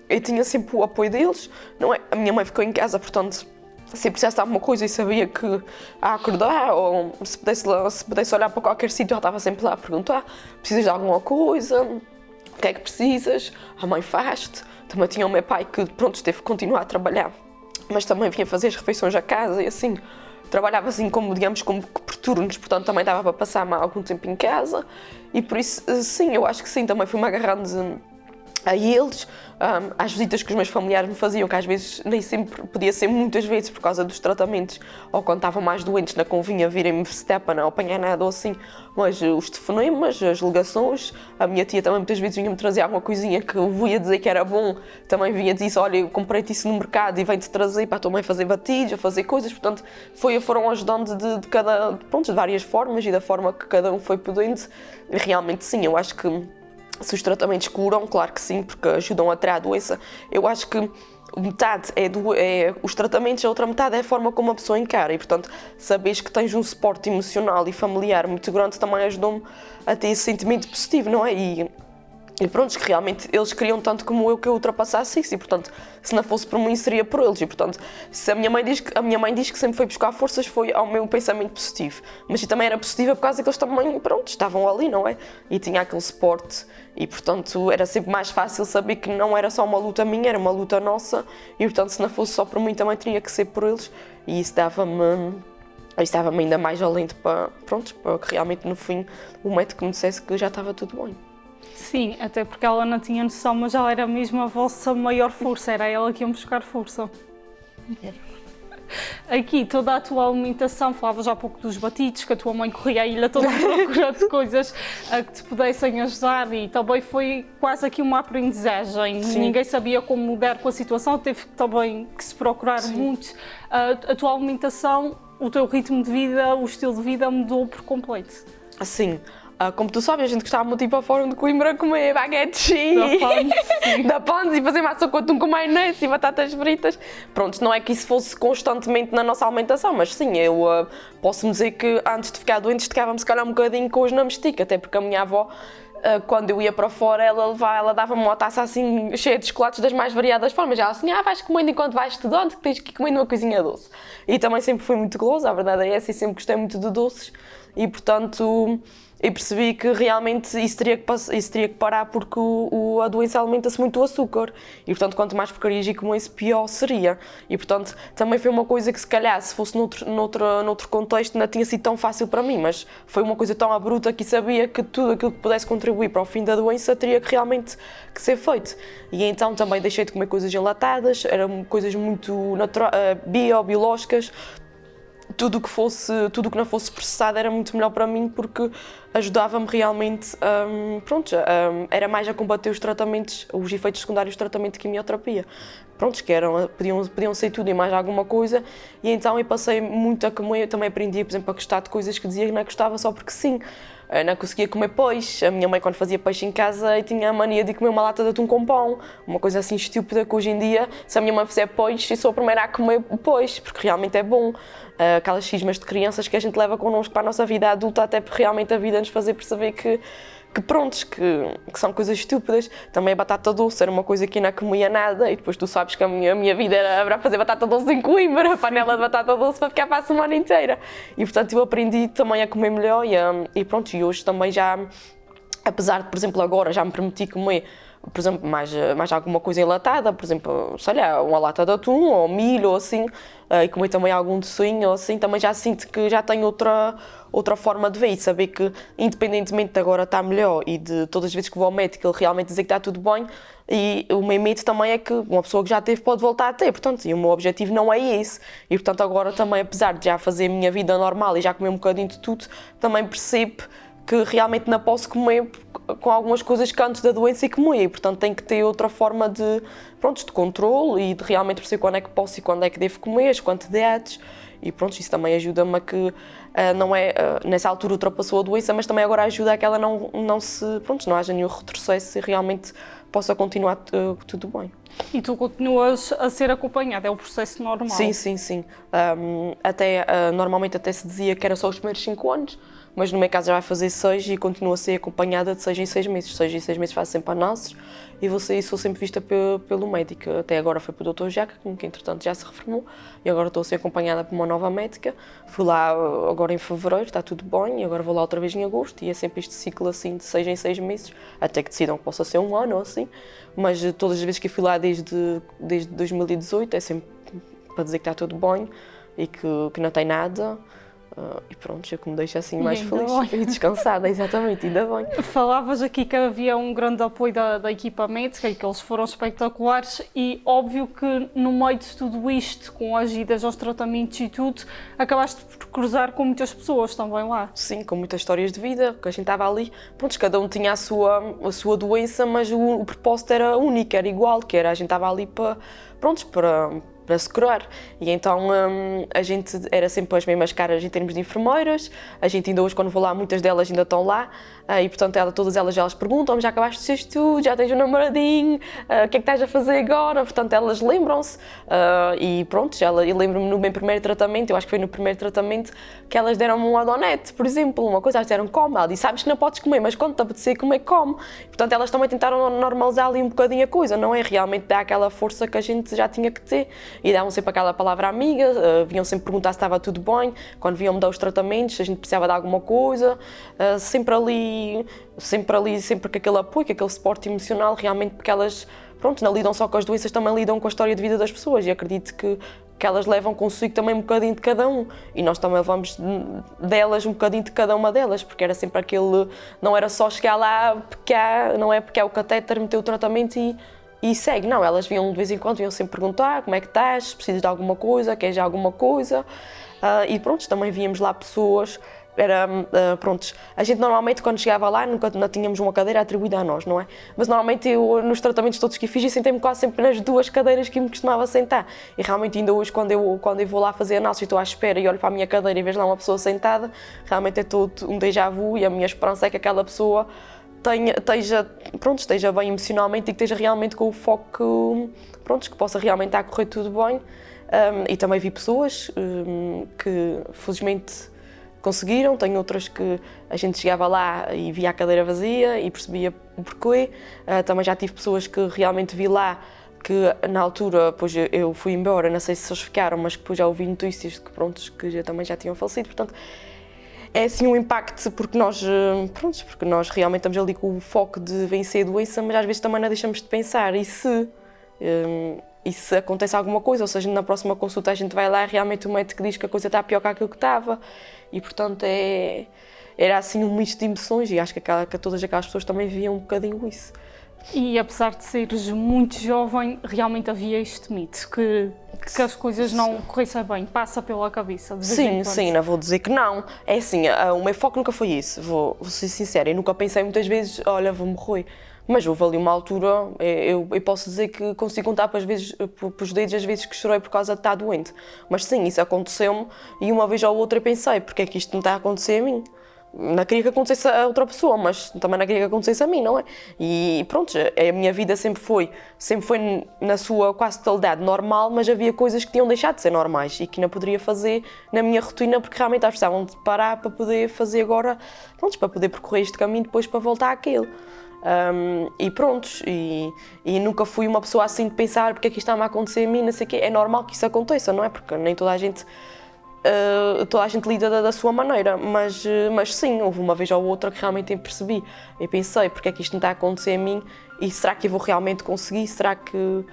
eu tinha sempre o apoio deles. Não é? A minha mãe ficou em casa, portanto, se eu precisasse de alguma coisa, eu sabia que a acordar, ou se pudesse olhar para qualquer sítio, ela estava sempre lá a perguntar: precisas de alguma coisa? O que é que precisas? A mãe faz-te. Também tinha o meu pai que, pronto, teve que continuar a trabalhar, mas também vinha fazer as refeições a casa e assim, trabalhava assim como por turnos, portanto também dava para passar algum tempo em casa e por isso, sim, eu acho que sim, também fui-me agarrando a eles, às visitas que os meus familiares me faziam, que às vezes nem sempre, podia ser muitas vezes por causa dos tratamentos, ou quando estavam mais doentes, não convinha virem-me visitar para não apanhar nada ou assim, mas os telefonemas, as ligações, a minha tia também muitas vezes vinha-me trazer alguma coisinha que eu ia dizer que era bom, também vinha dizer, olha, eu comprei-te isso no mercado e vem-te trazer para a tua mãe fazer batidos, a fazer coisas, portanto, foram ajudando de cada, pronto, de várias formas e da forma que cada um foi podendo, e realmente sim, eu acho que se os tratamentos curam, claro que sim, porque ajudam a tirar a doença. Eu acho que metade é os tratamentos, a outra metade é a forma como a pessoa encara. E, portanto, saberes que tens um suporte emocional e familiar muito grande também ajudou-me a ter esse sentimento positivo, não é? E pronto, que realmente eles queriam tanto como eu que eu ultrapassasse isso e, portanto, se não fosse por mim, seria por eles. E, portanto, se a minha mãe diz que sempre foi buscar forças, foi ao meu pensamento positivo. Mas também era positiva por causa que eles também, pronto, estavam ali, não é? E tinha aquele suporte e, portanto, era sempre mais fácil saber que não era só uma luta minha, era uma luta nossa e, portanto, se não fosse só por mim, também teria que ser por eles. E isso dava-me ainda mais alento para que realmente, no fim, o médico me dissesse que já estava tudo bem. Sim, até porque ela não tinha noção, mas ela era mesmo a vossa maior força, era ela que ia buscar força. Aqui, toda a tua alimentação, falavas há pouco dos batidos, que a tua mãe corria a ilha toda à procura de coisas que te pudessem ajudar e também foi quase aqui uma aprendizagem. Sim. Ninguém sabia como lidar com a situação, teve também que se procurar muito. A tua alimentação, o teu ritmo de vida, o estilo de vida mudou por completo. Assim, como tu sabes, a gente gostava muito de ir para o Fórum de Coimbra comer baguetes da Pons e fazer massa com atum com maionese e batatas fritas. Pronto, não é que isso fosse constantemente na nossa alimentação, mas sim, eu posso dizer que antes de ficar doente esticava-me se calhar um bocadinho com os na mestica, até porque a minha avó, quando eu ia para fora, ela dava-me uma taça assim cheia de chocolates das mais variadas formas. Ela assim, vais comendo enquanto vais estudando, que tens que ir comendo uma coisinha doce. E também sempre fui muito gulosa, a verdade é essa, e sempre gostei muito de doces e, portanto, eu percebi que realmente isso teria que parar porque a doença alimenta-se muito do açúcar e, portanto, quanto mais porcarias e como isso, pior seria. E, portanto, também foi uma coisa que, se calhar, se fosse noutro contexto, não tinha sido tão fácil para mim, mas foi uma coisa tão abrupta que sabia que tudo aquilo que pudesse contribuir para o fim da doença teria que realmente que ser feito. E então também deixei de comer coisas enlatadas, eram coisas muito biológicas. Tudo o que não fosse processado era muito melhor para mim porque ajudava-me realmente, era mais a combater os tratamentos, os efeitos secundários do tratamento de quimioterapia. Que podiam ser tudo e mais alguma coisa, e então eu passei muito a comer, também aprendi, por exemplo, a gostar de coisas que dizia que não gostava só porque sim. Eu não conseguia comer peixe, a minha mãe quando fazia peixe em casa eu tinha a mania de comer uma lata de atum com pão, uma coisa assim estúpida que hoje em dia, se a minha mãe fizer peixe, eu sou a primeira a comer peixe, porque realmente é bom. Aquelas cismas de crianças que a gente leva connosco para a nossa vida adulta, até porque realmente a vida nos fazer perceber que são coisas estúpidas. Também a batata doce era uma coisa que eu não comia nada e depois tu sabes que a minha vida era fazer batata doce em Coimbra, panela de batata doce para ficar para a semana inteira. E portanto eu aprendi também a comer melhor e hoje também já, apesar de, por exemplo, agora já me permiti comer, por exemplo, mais alguma coisa enlatada, por exemplo, sei lá, uma lata de atum ou milho ou assim, e comer também algum docinho ou assim, também já sinto que já tenho outra forma de ver e saber que, independentemente de agora estar melhor e de todas as vezes que vou ao médico ele realmente dizer que está tudo bem, e o meu medo também é que uma pessoa que já teve pode voltar a ter, portanto, e o meu objetivo não é esse. E portanto agora também, apesar de já fazer a minha vida normal e já comer um bocadinho de tudo, também percebo que realmente não posso comer com algumas coisas que antes da doença e comia, e portanto tenho que ter outra forma de controle e de realmente perceber quando é que posso e quando é que devo comer, as quantidades, e isso também ajuda-me a que nessa altura ultrapassou a doença, mas também agora ajuda a que ela não haja nenhum retrocesso e realmente possa continuar tudo bem. E tu continuas a ser acompanhada, é o processo normal? Sim. Normalmente até se dizia que era só os primeiros 5 anos, mas no meu caso já vai fazer 6 e continuo a ser acompanhada de 6 em 6 meses. 6 em 6 meses faço sempre análises e sou sempre vista pelo médico. Até agora foi pelo Dr. Jaca, que entretanto já se reformou, e agora estou a ser acompanhada por uma nova médica. Fui lá agora em fevereiro, está tudo bem, e agora vou lá outra vez em agosto, e é sempre este ciclo assim de 6 em 6 meses, até que decidam que possa ser 1 ano ou assim. Mas todas as vezes que eu fui lá desde 2018 é sempre para dizer que está tudo bem e que não tem nada. E pronto, é o que me deixa assim E mais ainda feliz bem. e descansada, exatamente, ainda bem. Falavas aqui que havia um grande apoio da equipa médica e que eles foram espetaculares e óbvio que no meio de tudo isto, com as idas aos tratamentos e tudo, acabaste por cruzar com muitas pessoas também lá. Sim, com muitas histórias de vida, que a gente estava ali, pronto, cada um tinha a sua doença, mas o propósito era único, era igual, que era a gente estava ali para se curar. E então a gente era sempre as mesmas caras em termos de enfermeiras, a gente ainda hoje, quando vou lá, muitas delas ainda estão lá, e portanto todas elas perguntam-me, já acabaste de ser estudo, já tens um namoradinho, o que é que estás a fazer agora? Portanto, elas lembram-se, e pronto, eu lembro-me no meu primeiro tratamento, eu acho que foi no primeiro tratamento, que elas deram-me um Adonete, por exemplo, uma coisa, elas disseram, come, ela disse, sabes que não podes comer, mas quando te apetecer comer, come. E, portanto, elas também tentaram normalizar ali um bocadinho a coisa, não é? Realmente dar aquela força que a gente já tinha que ter. E davam sempre aquela palavra amiga, vinham sempre perguntar se estava tudo bem, quando vinham-me dar os tratamentos, se a gente precisava de alguma coisa, sempre com aquele apoio, com aquele suporte emocional, realmente, porque elas, pronto, não lidam só com as doenças, também lidam com a história de vida das pessoas, e acredito que elas levam consigo também um bocadinho de cada um, e nós também levamos delas um bocadinho de cada uma delas, porque era sempre aquele, não era só chegar lá, não é porque há o catéter, meter o tratamento e segue, não, elas vinham de vez em quando, vinham sempre perguntar como é que estás, precisas de alguma coisa, queres alguma coisa, e pronto, também víamos lá pessoas, pronto, a gente normalmente quando chegava lá nunca tínhamos uma cadeira atribuída a nós, não é? Mas normalmente eu nos tratamentos todos que fiz, eu sentei-me quase sempre nas duas cadeiras que me costumava sentar, e realmente ainda hoje quando eu vou lá fazer análise e estou à espera e olho para a minha cadeira e vejo lá uma pessoa sentada, realmente é todo um déjà vu e a minha esperança é que aquela pessoa esteja bem emocionalmente e que esteja realmente com o foco, que possa realmente estar a correr tudo bem. E também vi pessoas que felizmente conseguiram, tem outras que a gente chegava lá e via a cadeira vazia e percebia o porquê. Também já tive pessoas que realmente vi lá que na altura, depois eu fui embora, não sei se eles ficaram, mas depois já ouvi notícias que também já tinham falecido, portanto é assim um impacto porque nós realmente estamos ali com o foco de vencer a doença, mas às vezes também não deixamos de pensar, e se acontece alguma coisa, ou seja, na próxima consulta a gente vai lá e realmente o médico diz que a coisa está pior que aquilo que estava, e portanto era assim um misto de emoções, e acho que todas aquelas pessoas também viam um bocadinho isso. E apesar de seres muito jovem, realmente havia este mito, que as coisas não corressem bem, passa pela cabeça de vez em quando. Sim, não vou dizer que não. É assim, o meu foco nunca foi isso, vou ser sincera, eu nunca pensei muitas vezes, olha, vou morrer. Mas houve ali uma altura, eu posso dizer que consigo contar pelos dedos as vezes que chorei por causa de estar doente. Mas sim, isso aconteceu-me e uma vez ou outra pensei, porque é que isto não está a acontecer a mim? Não queria que acontecesse a outra pessoa, mas também não queria que acontecesse a mim, não é? E pronto, a minha vida sempre foi na sua quase totalidade normal, mas havia coisas que tinham deixado de ser normais e que não poderia fazer na minha rotina porque realmente elas precisavam de parar para poder fazer agora, para poder percorrer este caminho depois para voltar àquele. E pronto, e nunca fui uma pessoa assim de pensar porque é que isto está a acontecer a mim, não sei o quê. É normal que isso aconteça, não é? Porque nem toda a gente lida da sua maneira, mas sim, houve uma vez ou outra que realmente percebi e pensei, porque é que isto não está a acontecer a mim e será que eu vou realmente conseguir, será que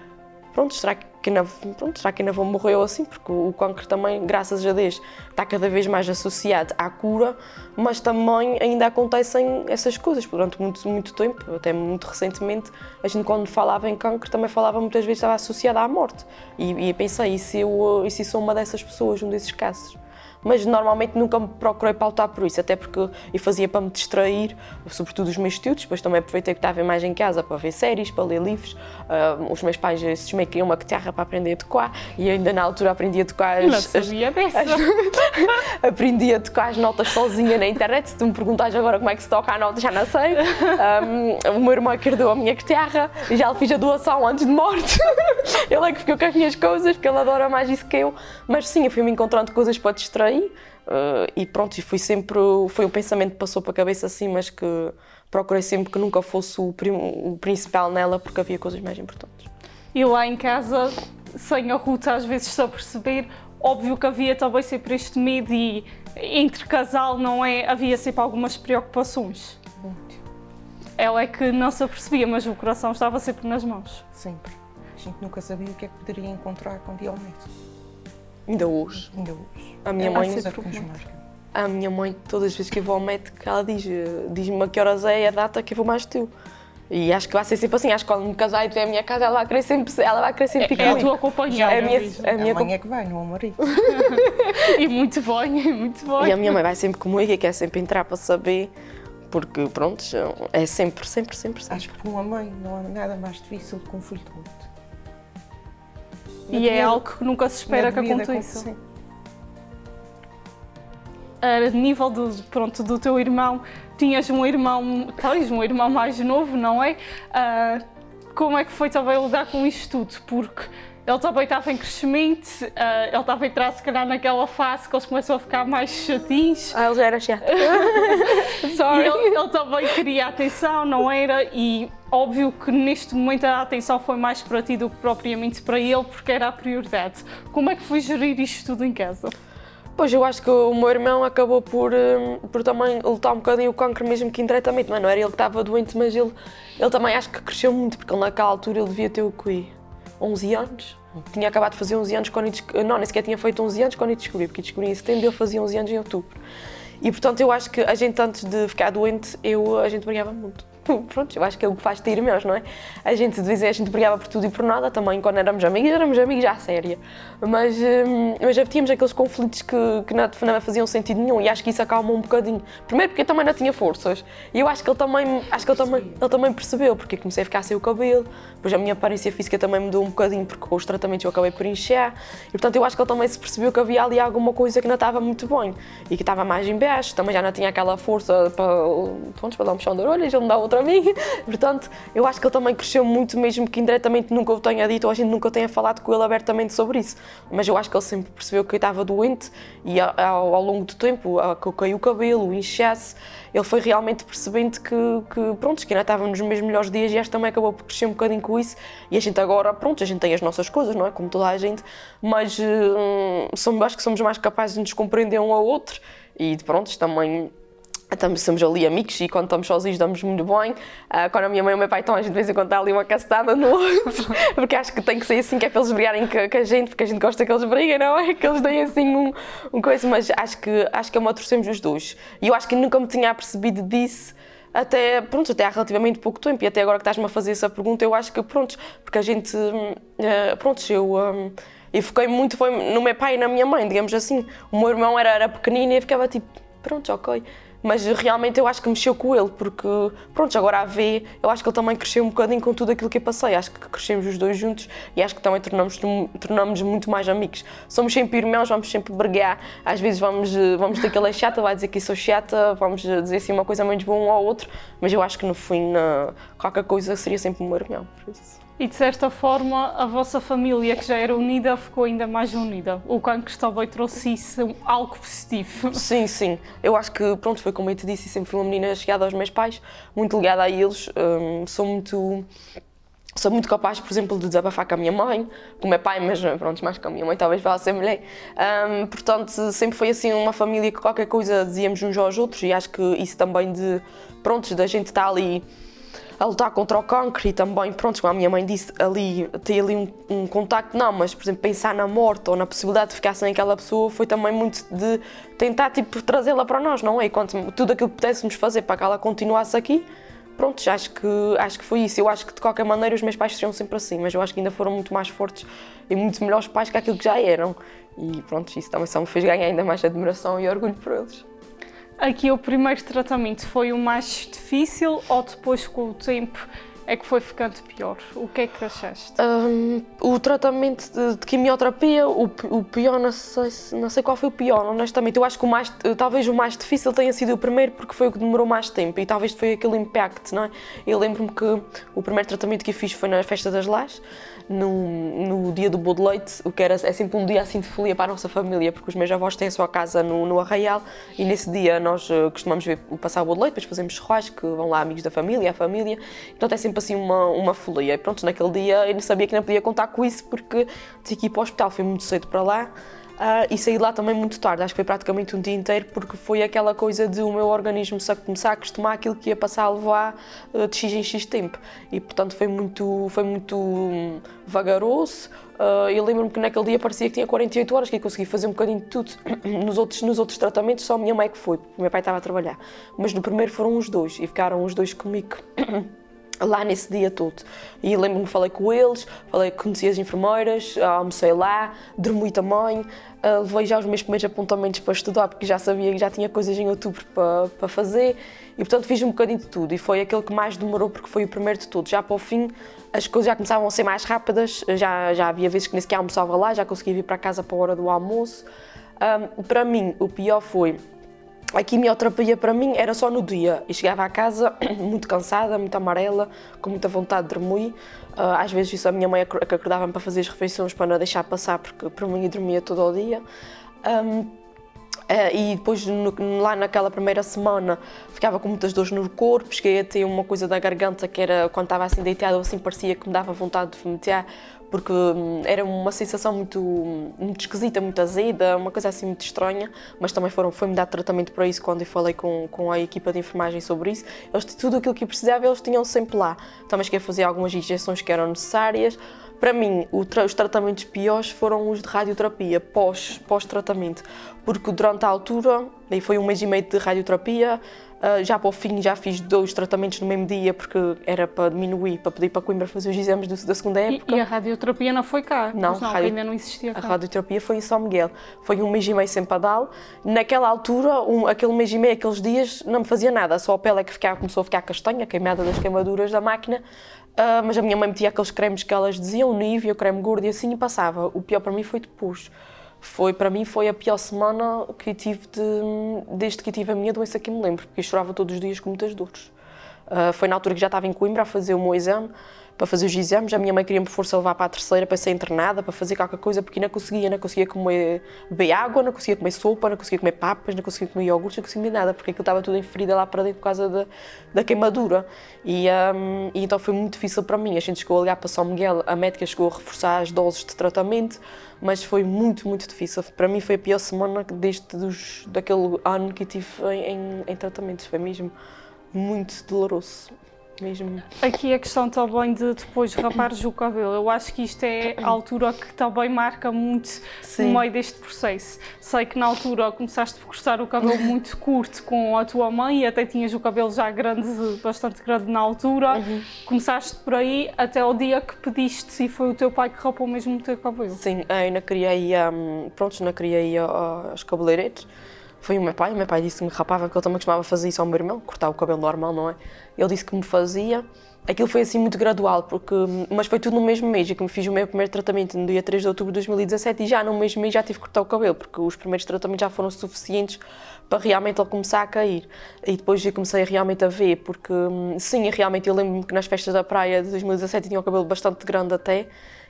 ainda vou morrer ou assim, porque o cancro também, graças a Deus, está cada vez mais associado à cura, mas também ainda acontecem essas coisas durante muito tempo, até muito recentemente, a gente quando falava em cancro também falava muitas vezes estava associada à morte e pensei, e se eu sou uma dessas pessoas, um desses casos? Mas normalmente nunca me procurei pautar por isso, até porque eu fazia para me distrair, sobretudo os meus estudos, depois também aproveitei que estava mais em casa para ver séries, para ler livros. Os meus pais cismei que queriam uma guitarra para aprender a tocar e ainda na altura aprendi a tocar aprendi a tocar as notas sozinha na internet. Se tu me perguntares agora como é que se toca a nota, já não sei. O meu irmão é que herdou a minha guitarra e já lhe fiz a doação antes de morte. Ele é que ficou com as minhas coisas, porque ele adora mais isso que eu. Mas sim, eu fui-me encontrando coisas para distrair. E pronto, e foi um pensamento que passou para a cabeça assim, mas que procurei sempre que nunca fosse o principal nela, porque havia coisas mais importantes. E lá em casa, sem a Ruta às vezes só perceber, óbvio que havia também sempre este medo e entre casal, não é? Havia sempre algumas preocupações. Muito. Ela é que não se apercebia, mas o coração estava sempre nas mãos. Sempre. A gente nunca sabia o que é que poderia encontrar com dia ao mês. Ainda hoje. Ainda hoje. A minha Há mãe coisa que nos marca. A minha mãe, todas as vezes que eu vou ao médico, ela diz-me a que horas é a data que eu vou mais teu. E acho que vai ser sempre assim, acho que quando me casar e tiver a minha casa, ela vai querer sempre ir É a comigo. tua companheira. A mãe é que vai, não é o marido. E muito bem, muito bem. E a minha mãe vai sempre comigo e quer sempre entrar para saber, porque pronto, é sempre. Acho que para uma mãe não há nada mais difícil do que um filho doente. E é algo que nunca se espera que aconteça. A nível do teu irmão, tens um irmão mais novo, não é? Como é que foi também lidar com isto tudo? Porque ele também estava em crescimento, ele estava a entrar se calhar naquela fase que eles começam a ficar mais chatinhos. Ele já era chato. E ele também queria atenção, não era? E óbvio que neste momento a atenção foi mais para ti do que propriamente para ele, porque era a prioridade. Como é que foi gerir isto tudo em casa? Pois, eu acho que o meu irmão acabou por também lutar um bocadinho o cancro, mesmo que indiretamente. Não era ele que estava doente, mas ele também acho que cresceu muito, porque ele, naquela altura ele devia ter o quê? 11 anos? Tinha acabado de fazer 11 anos quando não, nem sequer tinha feito 11 anos quando eu descobri, porque eu descobri em setembro e ele fazia 11 anos em outubro. E portanto eu acho que a gente, antes de ficar doente, a gente brigava muito. Pronto, eu acho que é o que faz ter irmãos, não é? A gente brigava por tudo e por nada, também quando éramos amigos já a séria. Mas já tínhamos aqueles conflitos que não faziam sentido nenhum, e acho que isso acalmou um bocadinho. Primeiro porque eu também não tinha forças, e eu acho que ele também percebeu, porque eu comecei a ficar sem o cabelo, depois a minha aparência física também mudou um bocadinho, porque com os tratamentos eu acabei por inchar, e portanto eu acho que ele também se percebeu que havia ali alguma coisa que não estava muito bem, e que estava mais em baixo, também já não tinha aquela força para dar um puxão de orelhas, ele me dá outra a mim. Portanto, eu acho que ele também cresceu muito, mesmo que indiretamente nunca o tenha dito ou a gente nunca tenha falado com ele abertamente sobre isso. Mas eu acho que ele sempre percebeu que eu estava doente e ao longo do tempo, que caiu o cabelo, o inchaço, ele foi realmente percebendo que ainda estava nos meus melhores dias, e acho que também acabou por crescer um bocadinho com isso. E a gente agora, a gente tem as nossas coisas, não é? Como toda a gente, mas acho que somos mais capazes de nos compreender um ao outro, e também somos ali amigos, e quando estamos sozinhos damos muito bem. Quando a minha mãe e o meu pai estão, a gente de vez em quando dá ali uma cacetada no outro, porque acho que tem que ser assim, que é para eles brigarem com a gente, porque a gente gosta que eles briguem, não é? Que eles deem assim um coisa, mas acho que amadurecemos os dois. E eu acho que nunca me tinha apercebido disso até há relativamente pouco tempo, e até agora que estás-me a fazer essa pergunta, eu acho que porque a gente, eu foquei muito foi no meu pai e na minha mãe, digamos assim. O meu irmão era pequenino e eu ficava tipo, ok. Mas realmente eu acho que mexeu com ele, porque agora a ver, eu acho que ele também cresceu um bocadinho com tudo aquilo que eu passei. Acho que crescemos os dois juntos e acho que também tornamos-nos muito mais amigos. Somos sempre irmãos, vamos sempre brigar. Às vezes vamos ter que ele é chata, vai dizer que eu sou chata, vamos dizer assim uma coisa menos boa um ao outro, mas eu acho que no fim, qualquer coisa seria sempre o meu irmão, por isso. E de certa forma, a vossa família, que já era unida, ficou ainda mais unida. O cancro também trouxe isso, algo positivo. Sim. Eu acho que, foi como eu te disse, sempre fui uma menina chegada aos meus pais, muito ligada a eles. Sou muito capaz, por exemplo, de desabafar com a minha mãe, com o meu pai, mas mais com a minha mãe, talvez vá ser mulher. Portanto, sempre foi assim uma família que qualquer coisa dizíamos uns aos outros, e acho que isso também da gente estar ali a lutar contra o cancro, e também, como a minha mãe disse, ter ali um contacto, não, mas, por exemplo, pensar na morte ou na possibilidade de ficar sem aquela pessoa, foi também muito de tentar, trazê-la para nós, não é? E tudo aquilo que pudéssemos fazer para que ela continuasse aqui, acho que foi isso. Eu acho que, de qualquer maneira, os meus pais seriam sempre assim, mas eu acho que ainda foram muito mais fortes e muito melhores pais que aquilo que já eram. E isso também só me fez ganhar ainda mais admiração e orgulho por eles. Aqui o primeiro tratamento foi o mais difícil, ou depois com o tempo é que foi ficando pior? O que é que achaste? O tratamento de quimioterapia, o pior, não sei qual foi o pior, honestamente. Eu acho que talvez o mais difícil tenha sido o primeiro, porque foi o que demorou mais tempo, e talvez foi aquele impacto, não é? Eu lembro-me que o primeiro tratamento que eu fiz foi na Festa das Lajes, no dia do bolo de leite, o que é sempre um dia assim de folia para a nossa família, porque os meus avós têm a sua casa no Arraial, e nesse dia nós costumamos passar o bolo de leite, depois fazemos churrasco, vão lá amigos da família, a família, então é sempre assim uma folia. E naquele dia eu não sabia que não podia contar com isso, porque tinha que ir para o hospital, fui muito cedo para lá. E saí de lá também muito tarde, acho que foi praticamente um dia inteiro, porque foi aquela coisa de o meu organismo começar a acostumar àquilo que ia passar a levar de X em X tempo. E portanto foi muito vagaroso. Eu lembro-me que naquele dia parecia que tinha 48 horas, que eu consegui fazer um bocadinho de tudo. Nos outros tratamentos só a minha mãe que foi, porque o meu pai estava a trabalhar. Mas no primeiro foram os dois, e ficaram os dois comigo lá nesse dia todo. E lembro-me que falei com eles, conheci as enfermeiras, almocei lá, dormi também, levei já os meus primeiros apontamentos para estudar, porque já sabia que já tinha coisas em outubro para fazer, e portanto fiz um bocadinho de tudo, e foi aquele que mais demorou, porque foi o primeiro de todos. Já para o fim, as coisas já começavam a ser mais rápidas, já havia vezes que nem sequer almoçava lá, já conseguia vir para casa para a hora do almoço. Para mim, o pior foi a quimioterapia. Para mim era só no dia, e chegava à casa muito cansada, muito amarela, com muita vontade de dormir. Às vezes isso a minha mãe acordava-me para fazer as refeições para não deixar passar, porque para mim eu dormia todo o dia. E depois lá naquela primeira semana ficava com muitas dores no corpo, cheguei a ter uma coisa da garganta que era, quando estava assim deitada, assim parecia que me dava vontade de vomitar, porque era uma sensação muito esquisita, muito azeda, uma coisa assim muito estranha, mas também foi-me dar tratamento para isso quando eu falei com a equipa de enfermagem sobre isso. Tudo aquilo que eu precisava eles tinham sempre lá. Também cheguei a fazer algumas injeções que eram necessárias. Para mim, os tratamentos piores foram os de radioterapia, pós-tratamento, porque durante a altura, e foi 1 mês e meio de radioterapia, já para o fim já fiz 2 tratamentos no mesmo dia, porque era para diminuir, para pedir para Coimbra fazer os exames da segunda época. E a radioterapia não foi cá? Não, ainda não existia cá. A radioterapia foi em São Miguel, foi 1 mês e meio sempre a dar. Naquela altura, aquele mês e meio, aqueles dias, não me fazia nada, só a pele é que começou a ficar castanha, queimada das queimaduras da máquina. Mas a minha mãe metia aqueles cremes que elas diziam, Nivea, creme gordo e assim, e passava. O pior para mim foi depois. Para mim foi a pior semana que eu tive desde que eu tive a minha doença, que me lembro, porque eu chorava todos os dias com muitas dores. Foi na altura que já estava em Coimbra a fazer o meu exame, para fazer os exames. A minha mãe queria-me por força levar para a terceira para ser internada, para fazer qualquer coisa, porque não conseguia beber água, não conseguia comer sopa, não conseguia comer papas, não conseguia comer iogurte, não conseguia comer nada, porque aquilo estava tudo em ferida lá para dentro por causa da queimadura. E então foi muito difícil para mim. A gente chegou a ligar para São Miguel, a médica chegou a reforçar as doses de tratamento, mas foi muito, muito difícil. Para mim foi a pior semana daquele ano que eu tive em tratamentos. Foi mesmo muito doloroso. Mesmo. Aqui a questão também de depois rapares o cabelo, eu acho que isto é a altura que também marca muito no meio deste processo. Sei que na altura começaste por cortar o cabelo muito curto com a tua mãe, e até tinhas o cabelo já grande, bastante grande na altura. Começaste por aí até o dia que pediste, e foi o teu pai que rapou mesmo o teu cabelo. Sim, eu não queria ir aos cabeleireiros. Foi o meu pai disse que me rapava, porque ele também costumava fazer isso ao meu irmão, cortar o cabelo normal, não é? Ele disse que me fazia. Aquilo foi assim muito gradual, mas foi tudo no mesmo mês, e que me fiz o meu primeiro tratamento no dia 3 de outubro de 2017, e já no mesmo mês já tive que cortar o cabelo, porque os primeiros tratamentos já foram suficientes para realmente ele começar a cair. E depois eu comecei realmente a ver, porque sim, realmente eu lembro-me que nas festas da praia de 2017 tinha o cabelo bastante grande até.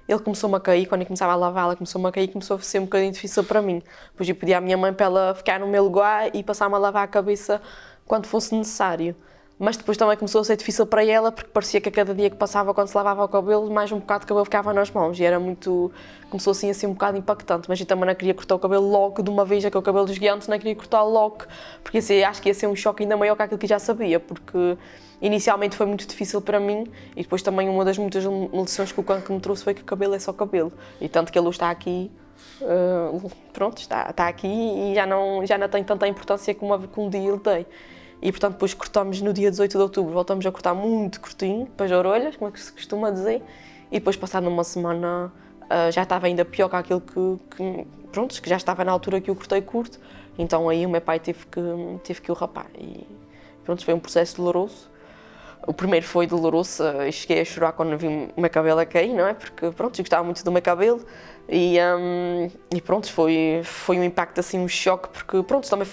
Ele começou-me a cair, quando eu começava a lavá-la, começou-me a cair, começou a ser um bocadinho difícil para mim. Depois eu pedi à minha mãe para ela ficar no meu lugar e passar-me a lavar a cabeça quando fosse necessário. Mas depois também começou a ser difícil para ela, porque parecia que a cada dia que passava, quando se lavava o cabelo, mais um bocado de cabelo ficava nas mãos, e era muito... começou assim a ser um bocado impactante, mas eu também não queria cortar o cabelo logo de uma vez, aquele cabelo desguiante, não queria cortar logo, porque assim, acho que ia ser um choque ainda maior que aquilo que eu já sabia, porque inicialmente foi muito difícil para mim, e depois também uma das muitas lições que o cancro me trouxe foi que o cabelo é só cabelo, e tanto que a luz está aqui, está aqui, e já não tem tanta importância como um dia ele tem. E portanto depois cortamos no dia 18 de outubro, voltamos a cortar muito curtinho, para as orelhas, como é que se costuma dizer, e depois passado uma semana já estava ainda pior que aquilo que já estava na altura que eu cortei curto, então aí o meu pai teve que o rapar, e pronto, foi um processo doloroso. O primeiro foi doloroso, eu cheguei a chorar quando vi o meu cabelo a cair, não é? Porque pronto, eu gostava muito do meu cabelo, e pronto, foi um impacto, assim, um choque, porque pronto, também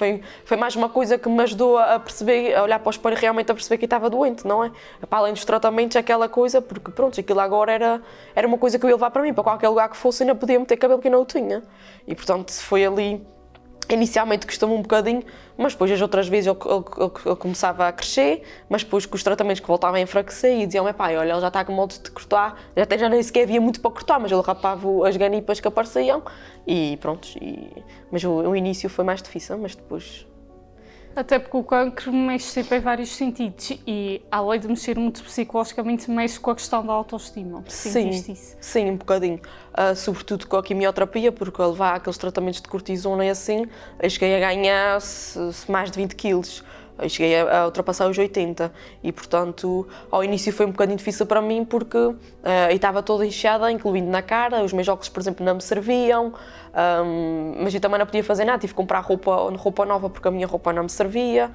foi mais uma coisa que me ajudou a perceber, a olhar para o espelho, realmente a perceber que eu estava doente, não é? Para além dos tratamentos, aquela coisa, porque pronto, aquilo agora era uma coisa que eu ia levar para mim, para qualquer lugar que fosse, ainda podia meter cabelo que eu não o tinha, e portanto foi ali Inicialmente custou-me um bocadinho, mas depois as outras vezes ele começava a crescer, mas depois com os tratamentos que voltavam a enfraquecer e diziam: pai, olha, ele já está com modo de cortar, já nem sequer havia muito para cortar, mas ele rapava as ganipas que apareciam e pronto. Mas o início foi mais difícil, mas depois... Até porque o cancro mexe sempre em vários sentidos e, além de mexer muito psicologicamente, mexe com a questão da autoestima. Sentiste isso? Sim, um bocadinho. Sobretudo com a quimioterapia, porque a levar aqueles tratamentos de cortisona e assim, eu cheguei a ganhar mais de 20 quilos. Eu cheguei a ultrapassar os 80 e, portanto, ao início foi um bocadinho difícil para mim porque eu estava toda inchada, incluindo na cara, os meus óculos, por exemplo, não me serviam, mas eu também não podia fazer nada, tive que comprar roupa nova porque a minha roupa não me servia.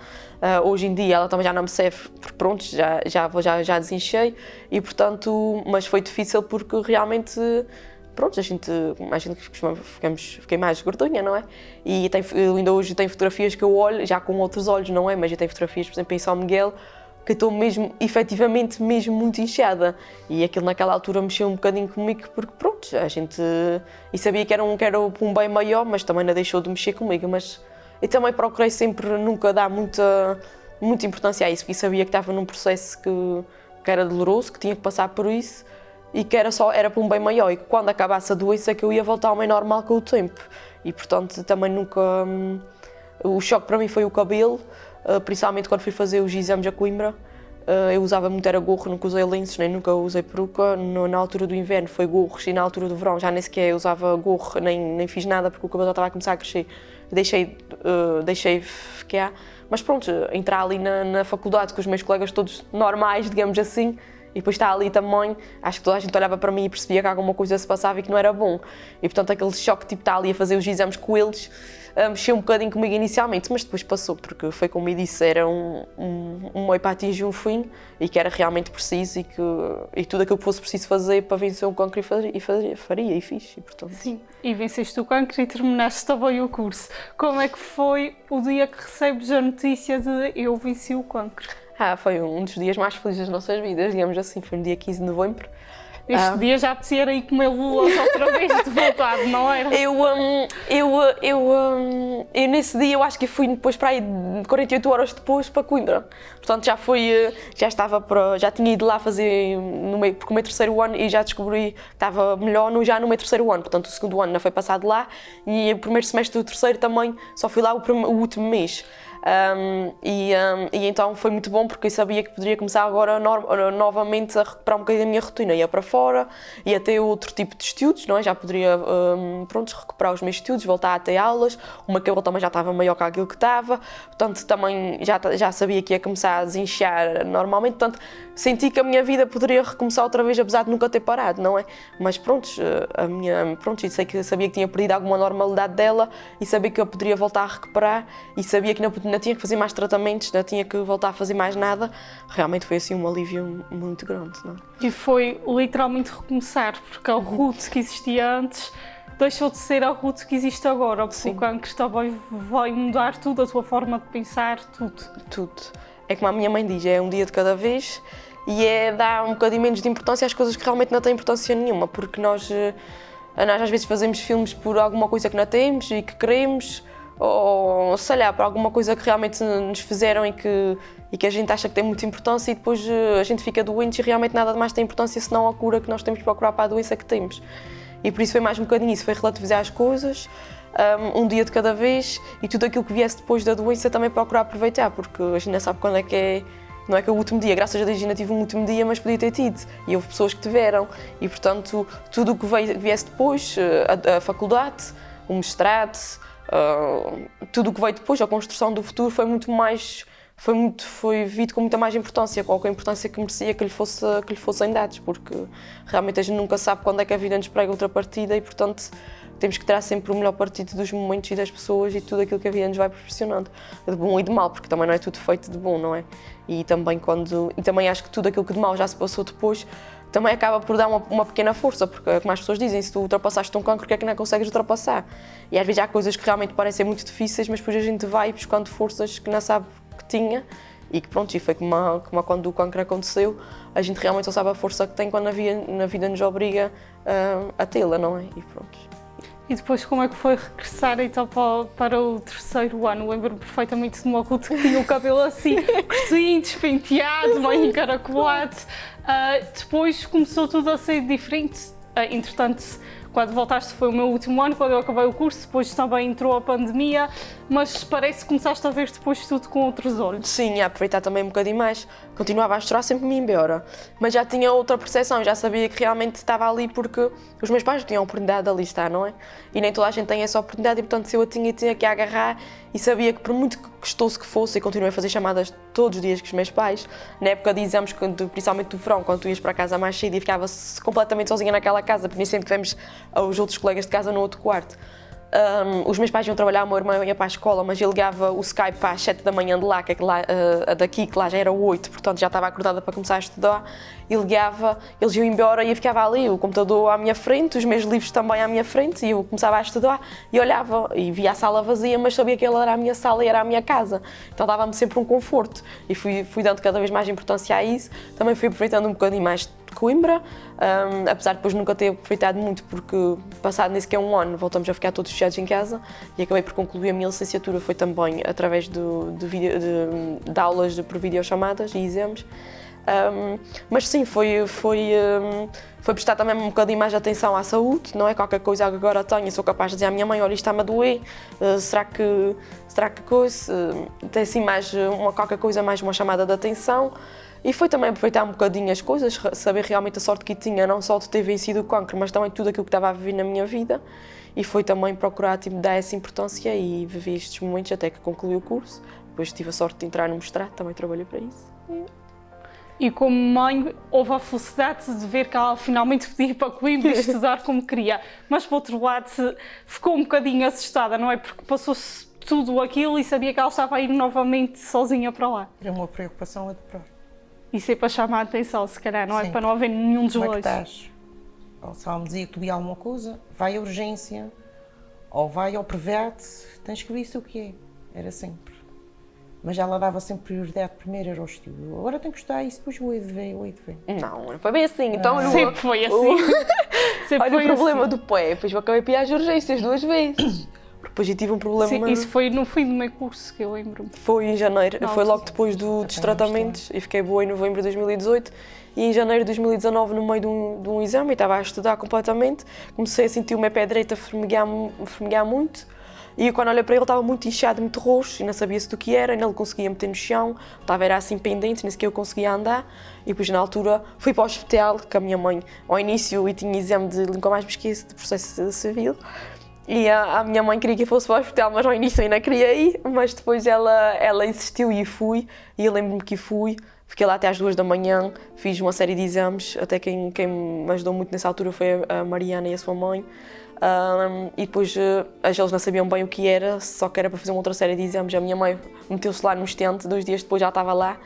Hoje em dia ela também já não me serve porque pronto, já desinchei e, portanto, mas foi difícil porque realmente... Pronto, a gente fiquei mais gordinha, não é? E eu ainda hoje tenho fotografias que eu olho, já com outros olhos, não é? Mas eu tenho fotografias, por exemplo, em São Miguel, que estou mesmo, efetivamente, mesmo muito inchada. E aquilo naquela altura mexeu um bocadinho comigo, porque pronto, a gente... E sabia que era um bem maior, mas também não deixou de mexer comigo. Mas eu também procurei sempre nunca dar muita importância a isso, porque sabia que estava num processo que era doloroso, que tinha que passar por isso, e que era para um bem maior, e que quando acabasse a doença que eu ia voltar ao meio normal com o tempo. E portanto também nunca... O choque para mim foi o cabelo, principalmente quando fui fazer os exames a Coimbra. Eu usava muito era gorro, nunca usei lenços, nem nunca usei peruca. Na altura do inverno foi gorros e na altura do verão já nem sequer usava gorro, nem fiz nada porque o cabelo já estava a começar a crescer. Deixei ficar. Mas pronto, entrar ali na faculdade com os meus colegas todos normais, digamos assim, e depois está ali também, acho que toda a gente olhava para mim e percebia que alguma coisa se passava e que não era bom. E portanto aquele choque tipo estar ali a fazer os exames com eles mexeu um bocadinho comigo inicialmente, mas depois passou, porque foi como me disse, era uma atingir um fim e que era realmente preciso e tudo aquilo que fosse preciso fazer para vencer o cancro faria e fiz. E, portanto... Sim, e venceste o cancro e terminaste também o curso. Como é que foi o dia que recebes a notícia de eu venci o cancro? Foi um dos dias mais felizes das nossas vidas, digamos assim, foi no dia 15 de novembro. Este dia já apetecia ir comer lulas outra vez de vontade, não era? Eu nesse dia, eu acho que fui depois para aí 48 horas depois para Coimbra. Portanto, já tinha ido lá fazer, porque o meu terceiro ano, e já descobri que estava melhor já no meu terceiro ano. Portanto, o segundo ano não foi passado lá e o primeiro semestre do terceiro também só fui lá o último mês. E então foi muito bom porque eu sabia que poderia começar agora novamente a recuperar um bocadinho da minha rotina, ia para fora, ia ter outro tipo de estudos, não é? Já poderia recuperar os meus estudos, voltar a ter aulas, o meu cabelo também já estava maior que aquilo que estava, portanto também já sabia que ia começar a desinchar normalmente, portanto senti que a minha vida poderia recomeçar outra vez, apesar de nunca ter parado, não é? Mas sabia que tinha perdido alguma normalidade dela e sabia que eu poderia voltar a recuperar e sabia que não tinha que fazer mais tratamentos, não tinha que voltar a fazer mais nada. Realmente foi assim um alívio muito grande, não é? E foi literalmente recomeçar, porque a Ruth que existia antes deixou de ser a Ruth que existe agora, porque o cancro também vai mudar tudo, a tua forma de pensar, tudo. Tudo. É como a minha mãe diz, é um dia de cada vez e dar um bocadinho menos de importância às coisas que realmente não têm importância nenhuma, porque nós às vezes fazemos filmes por alguma coisa que não temos e que queremos, ou sei lá, para alguma coisa que realmente nos fizeram e que a gente acha que tem muita importância e depois a gente fica doente e realmente nada mais tem importância senão a cura que nós temos que procurar para a doença que temos. E por isso foi mais um bocadinho isso, foi relativizar as coisas, um dia de cada vez e tudo aquilo que viesse depois da doença também procurar aproveitar, porque a gente não sabe quando é que é. Não é que é o último dia, graças a Deus ainda tive um último dia, mas podia ter tido. E houve pessoas que tiveram. E, portanto, tudo o que viesse depois, a faculdade, o mestrado, tudo o que veio depois, a construção do futuro, foi visto com muita mais importância, com a importância que merecia que lhe fossem dados, porque realmente a gente nunca sabe quando é que a vida nos prega outra partida e, portanto, temos que tirar sempre o melhor partido dos momentos e das pessoas e tudo aquilo que a vida nos vai proporcionando, de bom e de mal, porque também não é tudo feito de bom, não é? E também acho que tudo aquilo que de mal já se passou depois também acaba por dar uma pequena força, porque como as pessoas dizem, se tu ultrapassaste um cancro, porque é que não consegues ultrapassar? E às vezes há coisas que realmente parecem muito difíceis, mas depois a gente vai buscando forças que não sabe que tinha e que pronto, e foi como quando o cancro aconteceu, a gente realmente só sabe a força que tem quando a vida nos obriga a tê-la, não é? E pronto. E depois como é que foi regressar então para o terceiro ano? Lembro-me perfeitamente de uma Ruth que tinha o cabelo assim, curtinho, despenteado, meio encaracolado. Depois começou tudo a ser diferente. Entretanto, quando voltaste foi o meu último ano, quando eu acabei o curso, depois também entrou a pandemia, mas parece que começaste a ver depois tudo com outros olhos. Sim, a aproveitar também um bocadinho mais. Continuava a estudar, sempre me ia embora. Mas já tinha outra percepção, já sabia que realmente estava ali porque os meus pais tinham a oportunidade de ali estar, não é? E nem toda a gente tem essa oportunidade e, portanto, se eu a tinha que a agarrar e sabia que por muito gostoso que fosse, e continuei a fazer chamadas todos os dias com os meus pais, na época de exames, principalmente do verão, quando tu ias para casa mais cedo e ficava completamente sozinha naquela casa, porque nem sempre tivemos os outros colegas de casa no outro quarto. Os meus pais iam trabalhar, o meu irmão ia para a escola, mas ele ligava o Skype às 7 da manhã de lá, que daqui, que lá já era 8, portanto já estava acordada para começar a estudar, e ligava, eles iam embora e eu ficava ali, o computador à minha frente, os meus livros também à minha frente, e eu começava a estudar e olhava e via a sala vazia, mas sabia que ela era a minha sala e era a minha casa, então dava-me sempre um conforto e fui dando cada vez mais importância a isso. Também fui aproveitando um bocadinho mais de Coimbra, apesar de depois nunca ter aproveitado muito, porque passado nem sequer um ano voltamos a ficar todos fechados em casa e acabei por concluir a minha licenciatura, foi também através de aulas por videochamadas e exames. Mas sim, foi prestar também um bocadinho mais de atenção à saúde, não é? Qualquer coisa que agora tenho, sou capaz de dizer à minha mãe, olha, isto está-me a doer, será que coisa, tem assim mais qualquer coisa, mais uma chamada de atenção. E foi também aproveitar um bocadinho as coisas, saber realmente a sorte que tinha, não só de ter vencido o cancro, mas também tudo aquilo que estava a viver na minha vida. E foi também procurar dar essa importância e viver estes momentos até que concluí o curso. Depois tive a sorte de entrar no mestrado, também trabalhei para isso. E como mãe, houve a felicidade de ver que ela finalmente podia ir para Coimbra e estudar como queria. Mas, por outro lado, ficou um bocadinho assustada, não é? Porque passou-se tudo aquilo e sabia que ela estava a ir novamente sozinha para lá. Era uma preocupação a deporar. Isso é para chamar a atenção, se calhar, não é? Sim. Para não haver nenhum desleixo. Como é que estás? Ou se ela me dizia que tu via alguma coisa, vai à urgência, ou vai ao private, tens que ver isso o que é. Era sempre. Mas ela dava sempre prioridade, primeiro era o estudo. Agora tenho que estudar isso, depois eu hei de ver. Não foi bem assim. Então, sempre foi assim. Sempre olha foi o problema assim. do pé, depois eu acabei por ir às urgências 2 vezes. Depois eu tive um problema. Sim, isso foi no fim do meu curso, que eu lembro-me. Foi em janeiro, Não, foi logo depois dos tratamentos e fiquei boa em novembro de 2018 e em janeiro de 2019, no meio de um exame, e estava a estudar completamente, comecei a sentir o meu pé direito a formigar muito e quando olhei para ele estava muito inchado, muito roxo e não sabia-se do que era, e não conseguia meter no chão, era assim pendente, nem sequer eu conseguia andar e depois na altura fui para o hospital com a minha mãe ao início e tinha exame de, nunca mais me esqueço, de processo civil. E a minha mãe queria que eu fosse para o hospital, mas ao início ainda queria ir, mas depois ela insistiu e fui, e eu lembro-me que fui, fiquei lá até às 2 da manhã, fiz uma série de exames, até quem me ajudou muito nessa altura foi a Mariana e a sua mãe, e depois eles não sabiam bem o que era, só que era para fazer uma outra série de exames, a minha mãe meteu-se lá no estente, 2 dias depois já estava lá,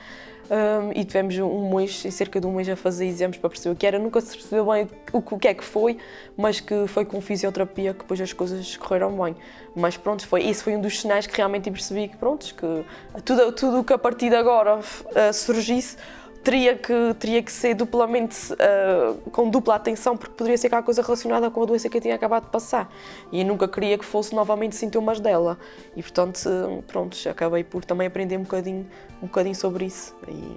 e tivemos cerca de um mês a fazer exames para perceber o que era. Nunca se percebeu bem o que é que foi, mas que foi com fisioterapia que depois as coisas correram bem. Mas pronto, esse foi um dos sinais que realmente percebi que tudo que a partir de agora surgisse teria que ser duplamente, com dupla atenção, porque poderia ser aquela coisa relacionada com a doença que eu tinha acabado de passar. E eu nunca queria que fosse novamente sintomas dela. E portanto, pronto, acabei por também aprender um bocadinho sobre isso. E...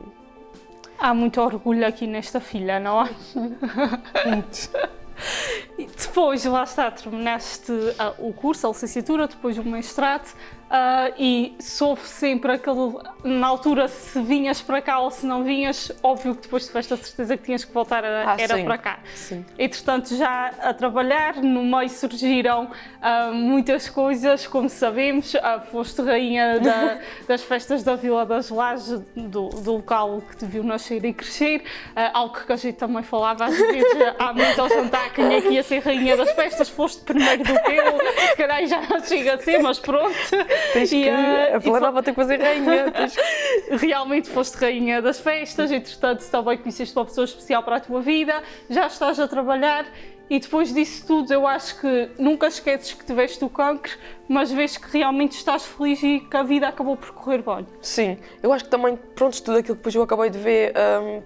Há muito orgulho aqui nesta filha, não há? Muito. E depois, lá está, terminaste o curso, a licenciatura, depois o mestrado, e soube sempre na altura, se vinhas para cá ou se não vinhas, óbvio que depois tiveste a certeza que tinhas que voltar sim, para cá. Sim. Entretanto, já a trabalhar, no meio surgiram muitas coisas, como sabemos, foste rainha das festas da Vila das Lajes, do local que te viu nascer e crescer, algo que a gente também falava às vezes, à noite ao jantar, quem é que ia ser rainha das festas, foste primeiro do que eu, se calhar já não chega a ser, mas pronto. A Vila Nova tem que fazer rainha. Realmente foste rainha das festas, entretanto também conheceste uma pessoa especial para a tua vida, já estás a trabalhar e depois disso tudo eu acho que nunca esqueces que tiveste o cancro, mas vês que realmente estás feliz e que a vida acabou por correr bem. Sim, eu acho que também, pronto, tudo aquilo que depois eu acabei de ver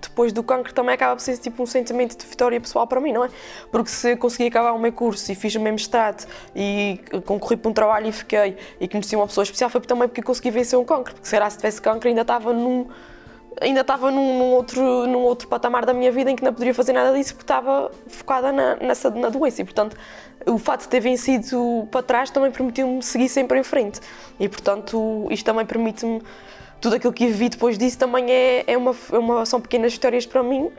depois do cancro também acaba por ser tipo um sentimento de vitória pessoal para mim, não é? Porque se eu consegui acabar o meu curso e fiz o meu mestrado e concorri para um trabalho e fiquei e conheci uma pessoa especial, foi também porque eu consegui vencer um cancro, porque se tivesse cancro ainda estava num outro patamar da minha vida em que não poderia fazer nada disso porque estava focada na doença e, portanto, o facto de ter vencido para trás também permitiu-me seguir sempre em frente e, portanto, isto também permite-me, tudo aquilo que vivi depois disso também são pequenas vitórias para mim,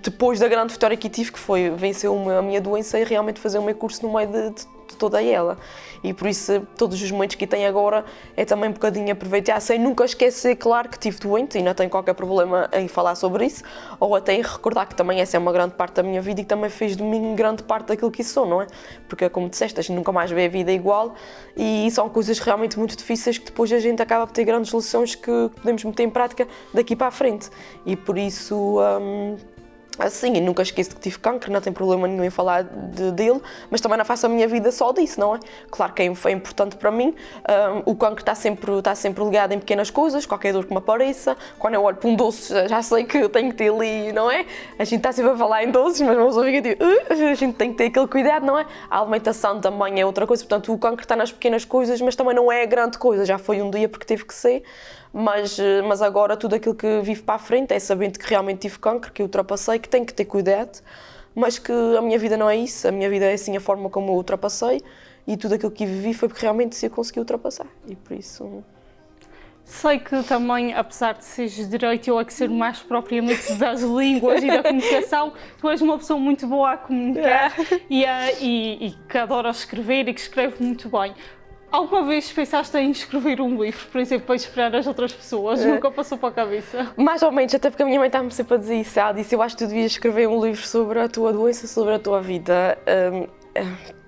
depois da grande vitória que tive, que foi vencer a minha doença e realmente fazer o meu curso no meio de toda ela. E por isso, todos os momentos que tenho agora é também um bocadinho aproveitar, sem nunca esquecer, claro, que estive doente e não tenho qualquer problema em falar sobre isso, ou até em recordar que também essa é uma grande parte da minha vida e que também fez de mim grande parte daquilo que sou, não é? Porque, como disseste, a gente nunca mais vê a vida igual e são coisas realmente muito difíceis que depois a gente acaba por ter grandes lições que podemos meter em prática daqui para a frente. E por isso... Assim, e nunca esqueço que tive cancro, não tenho problema nenhum em falar dele, mas também não faço a minha vida só disso, não é? Claro que é importante para mim, o cancro está sempre ligado em pequenas coisas, qualquer dor que me apareça, quando eu olho para um doce já sei que eu tenho que ter ali, não é? A gente está sempre a falar em doces, mas uma pessoa fica tipo, a gente tem que ter aquele cuidado, não é? A alimentação também é outra coisa, portanto o cancro está nas pequenas coisas, mas também não é grande coisa, já foi um dia porque teve que ser. Mas agora tudo aquilo que vivo para a frente é sabendo que realmente tive cancro, que eu ultrapassei, que tenho que ter cuidado, mas que a minha vida não é isso, a minha vida é assim a forma como eu ultrapassei e tudo aquilo que vivi foi porque realmente eu consegui ultrapassar e por isso... Sei que também, apesar de seres direito, eu é que ser mais propriamente das línguas e da comunicação, tu és uma pessoa muito boa a comunicar e que adora escrever e que escreve muito bem. Alguma vez pensaste em escrever um livro, por exemplo, para inspirar as outras pessoas? Nunca passou para a cabeça? Mais ou menos, até porque a minha mãe está-me sempre a dizer isso. Ela disse, eu acho que tu devias escrever um livro sobre a tua doença, sobre a tua vida.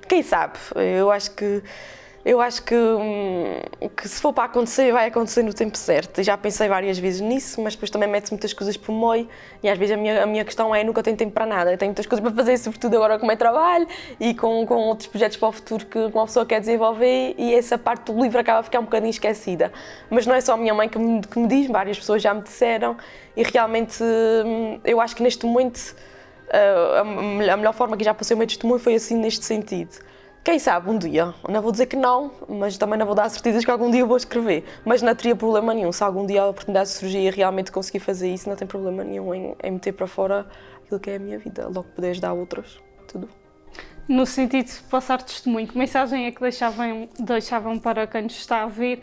Quem sabe? Eu acho que se for para acontecer, vai acontecer no tempo certo. Já pensei várias vezes nisso, mas depois também mete-se muitas coisas por meio e às vezes a minha questão é nunca tenho tempo para nada. Eu tenho muitas coisas para fazer, sobretudo agora com o meu trabalho e com outros projetos para o futuro que uma pessoa quer desenvolver e essa parte do livro acaba a ficar um bocadinho esquecida. Mas não é só a minha mãe que me diz, várias pessoas já me disseram e realmente eu acho que neste momento a melhor forma que já passei o meu testemunho foi assim neste sentido. Quem sabe um dia, não vou dizer que não, mas também não vou dar certezas que algum dia eu vou escrever, mas não teria problema nenhum, se algum dia a oportunidade surgir e realmente conseguir fazer isso, não tem problema nenhum em meter para fora aquilo que é a minha vida, logo poderes dar outras, tudo. No sentido de passar testemunho, que mensagem é que deixavam para quem nos está a ver,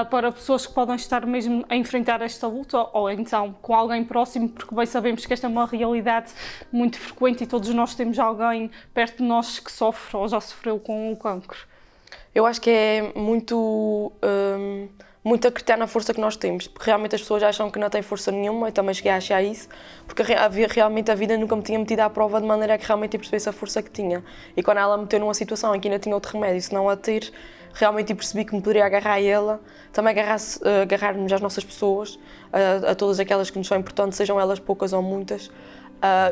para pessoas que podem estar mesmo a enfrentar esta luta ou então com alguém próximo, porque bem sabemos que esta é uma realidade muito frequente e todos nós temos alguém perto de nós que sofre ou já sofreu com o cancro. Eu acho que é muito acreditar na força que nós temos, porque realmente as pessoas acham que não têm força nenhuma, eu também cheguei a achar isso, porque realmente a vida nunca me tinha metido à prova de maneira a que realmente eu percebesse a força que tinha. E quando ela me meteu numa situação em que ainda tinha outro remédio, se não a ter, realmente eu percebi que me poderia agarrar a ela, também agarrar-nos às nossas pessoas, a todas aquelas que nos são importantes, sejam elas poucas ou muitas,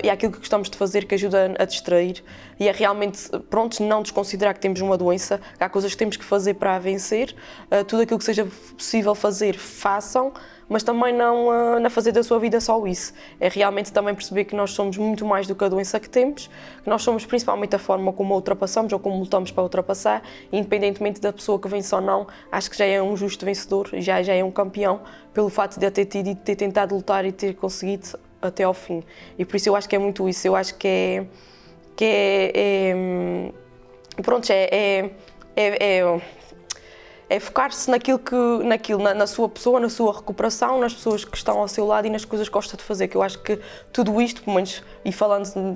e aquilo que gostamos de fazer que ajuda a distrair e é realmente, pronto, não desconsiderar que temos uma doença, que há coisas que temos que fazer para a vencer, tudo aquilo que seja possível fazer, façam, mas também não fazer da sua vida só isso. É realmente também perceber que nós somos muito mais do que a doença que temos, que nós somos principalmente a forma como a ultrapassamos ou como lutamos para ultrapassar, e independentemente da pessoa que vence ou não, acho que já é um justo vencedor, já é um campeão, pelo fato de ter tido e de ter tentado lutar e ter conseguido até ao fim. E por isso eu acho que é muito isso, eu acho que é focar-se na sua pessoa, na sua recuperação, nas pessoas que estão ao seu lado e nas coisas que gosta de fazer, que eu acho que tudo isto, pelo menos, e falando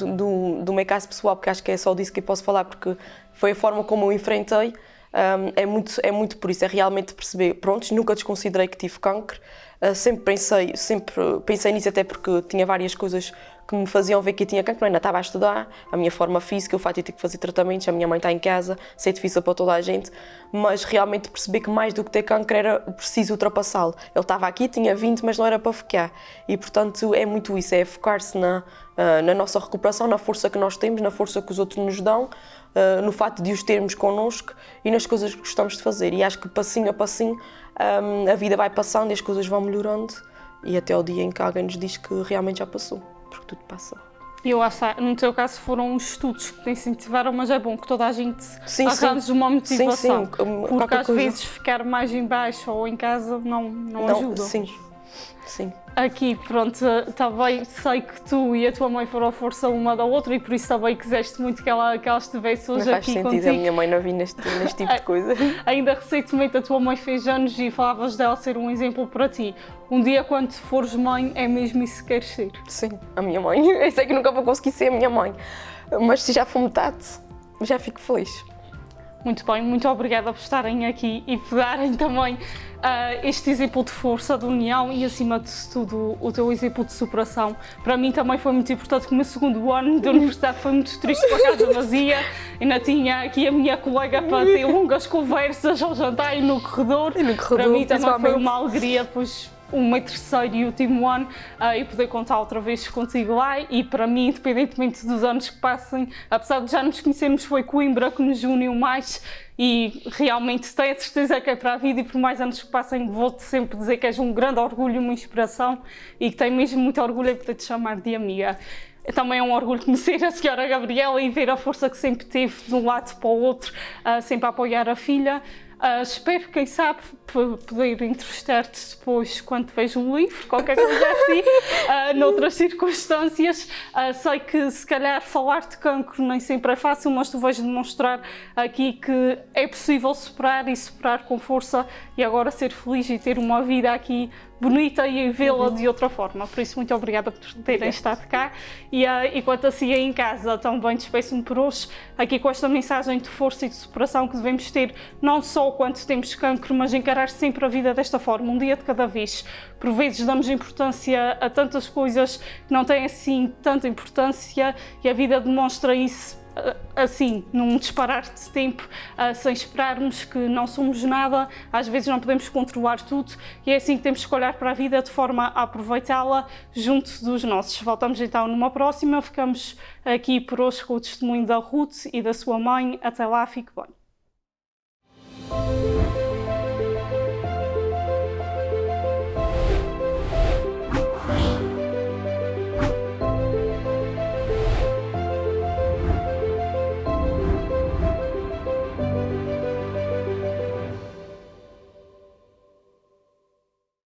do meu caso pessoal, porque acho que é só disso que eu posso falar, porque foi a forma como eu enfrentei, é muito por isso, é realmente perceber, pronto, nunca desconsiderei que tive cancro, Sempre pensei nisso, até porque tinha várias coisas que me faziam ver que eu tinha cancro. Eu ainda estava a estudar, a minha forma física, o facto de ter que fazer tratamentos, a minha mãe está em casa, isso é difícil para toda a gente, mas realmente percebi que mais do que ter cancro era preciso ultrapassá-lo. Ele estava aqui, tinha 20, mas não era para ficar. E, portanto, é muito isso, é focar-se na nossa recuperação, na força que nós temos, na força que os outros nos dão, no facto de os termos connosco e nas coisas que gostamos de fazer. E acho que passinho a passinho a vida vai passando e as coisas vão melhorando e até o dia em que alguém nos diz que realmente já passou, porque tudo passa. E eu acho que no teu caso foram os estudos que te incentivaram, mas é bom que toda a gente Sim, arranje uma motivação, sim, porque às coisa. vezes ficar mais em baixo ou em casa não ajuda. Sim. Aqui, pronto, também sei que tu e a tua mãe foram a força uma da outra e por isso também quiseste muito que ela estivesse hoje aqui contigo. Não faz sentido, a minha mãe não vir neste tipo de coisa. Ainda recentemente a tua mãe fez anos e falavas dela ser um exemplo para ti. Um dia, quando fores mãe, é mesmo isso que queres ser? Sim, a minha mãe. Eu sei que nunca vou conseguir ser a minha mãe, mas se já for metade, já fico feliz. Muito bem, muito obrigada por estarem aqui e por darem também este exemplo de força, de união e, acima de tudo, o teu exemplo de superação. Para mim também foi muito importante, que o meu segundo ano de universidade foi muito triste com a casa vazia. Ainda tinha aqui a minha colega para ter longas conversas ao jantar e no corredor. Para mim também foi uma alegria, pois o meu terceiro e último ano e poder contar outra vez contigo lá. E para mim, independentemente dos anos que passem, apesar de já nos conhecermos, foi Coimbra que nos uniu mais e realmente tenho a certeza que é para a vida, e por mais anos que passem vou-te sempre dizer que és um grande orgulho, uma inspiração e que tenho mesmo muito orgulho em poder te chamar de amiga. Também é um orgulho conhecer a senhora Gabriela e ver a força que sempre teve de um lado para o outro, sempre a apoiar a filha. Espero, quem sabe, poder entrevistar-te depois quando vejo um livro, qualquer coisa assim, noutras circunstâncias. Sei que se calhar falar de cancro nem sempre é fácil, mas tu vais demonstrar aqui que é possível superar e superar com força e agora ser feliz e ter uma vida aqui bonita e vê-la de outra forma. Por isso, muito obrigada por terem estado cá. E quanto a si aí em casa, também despeço-me por hoje, aqui com esta mensagem de força e de superação que devemos ter, não só quando temos cancro, mas encarar sempre a vida desta forma, um dia de cada vez. Por vezes damos importância a tantas coisas que não têm assim tanta importância e a vida demonstra isso assim, num disparar de tempo, sem esperarmos, que não somos nada, às vezes não podemos controlar tudo e é assim que temos que olhar para a vida de forma a aproveitá-la junto dos nossos. Voltamos então numa próxima, ficamos aqui por hoje com o testemunho da Ruth e da sua mãe. Até lá, fique bem.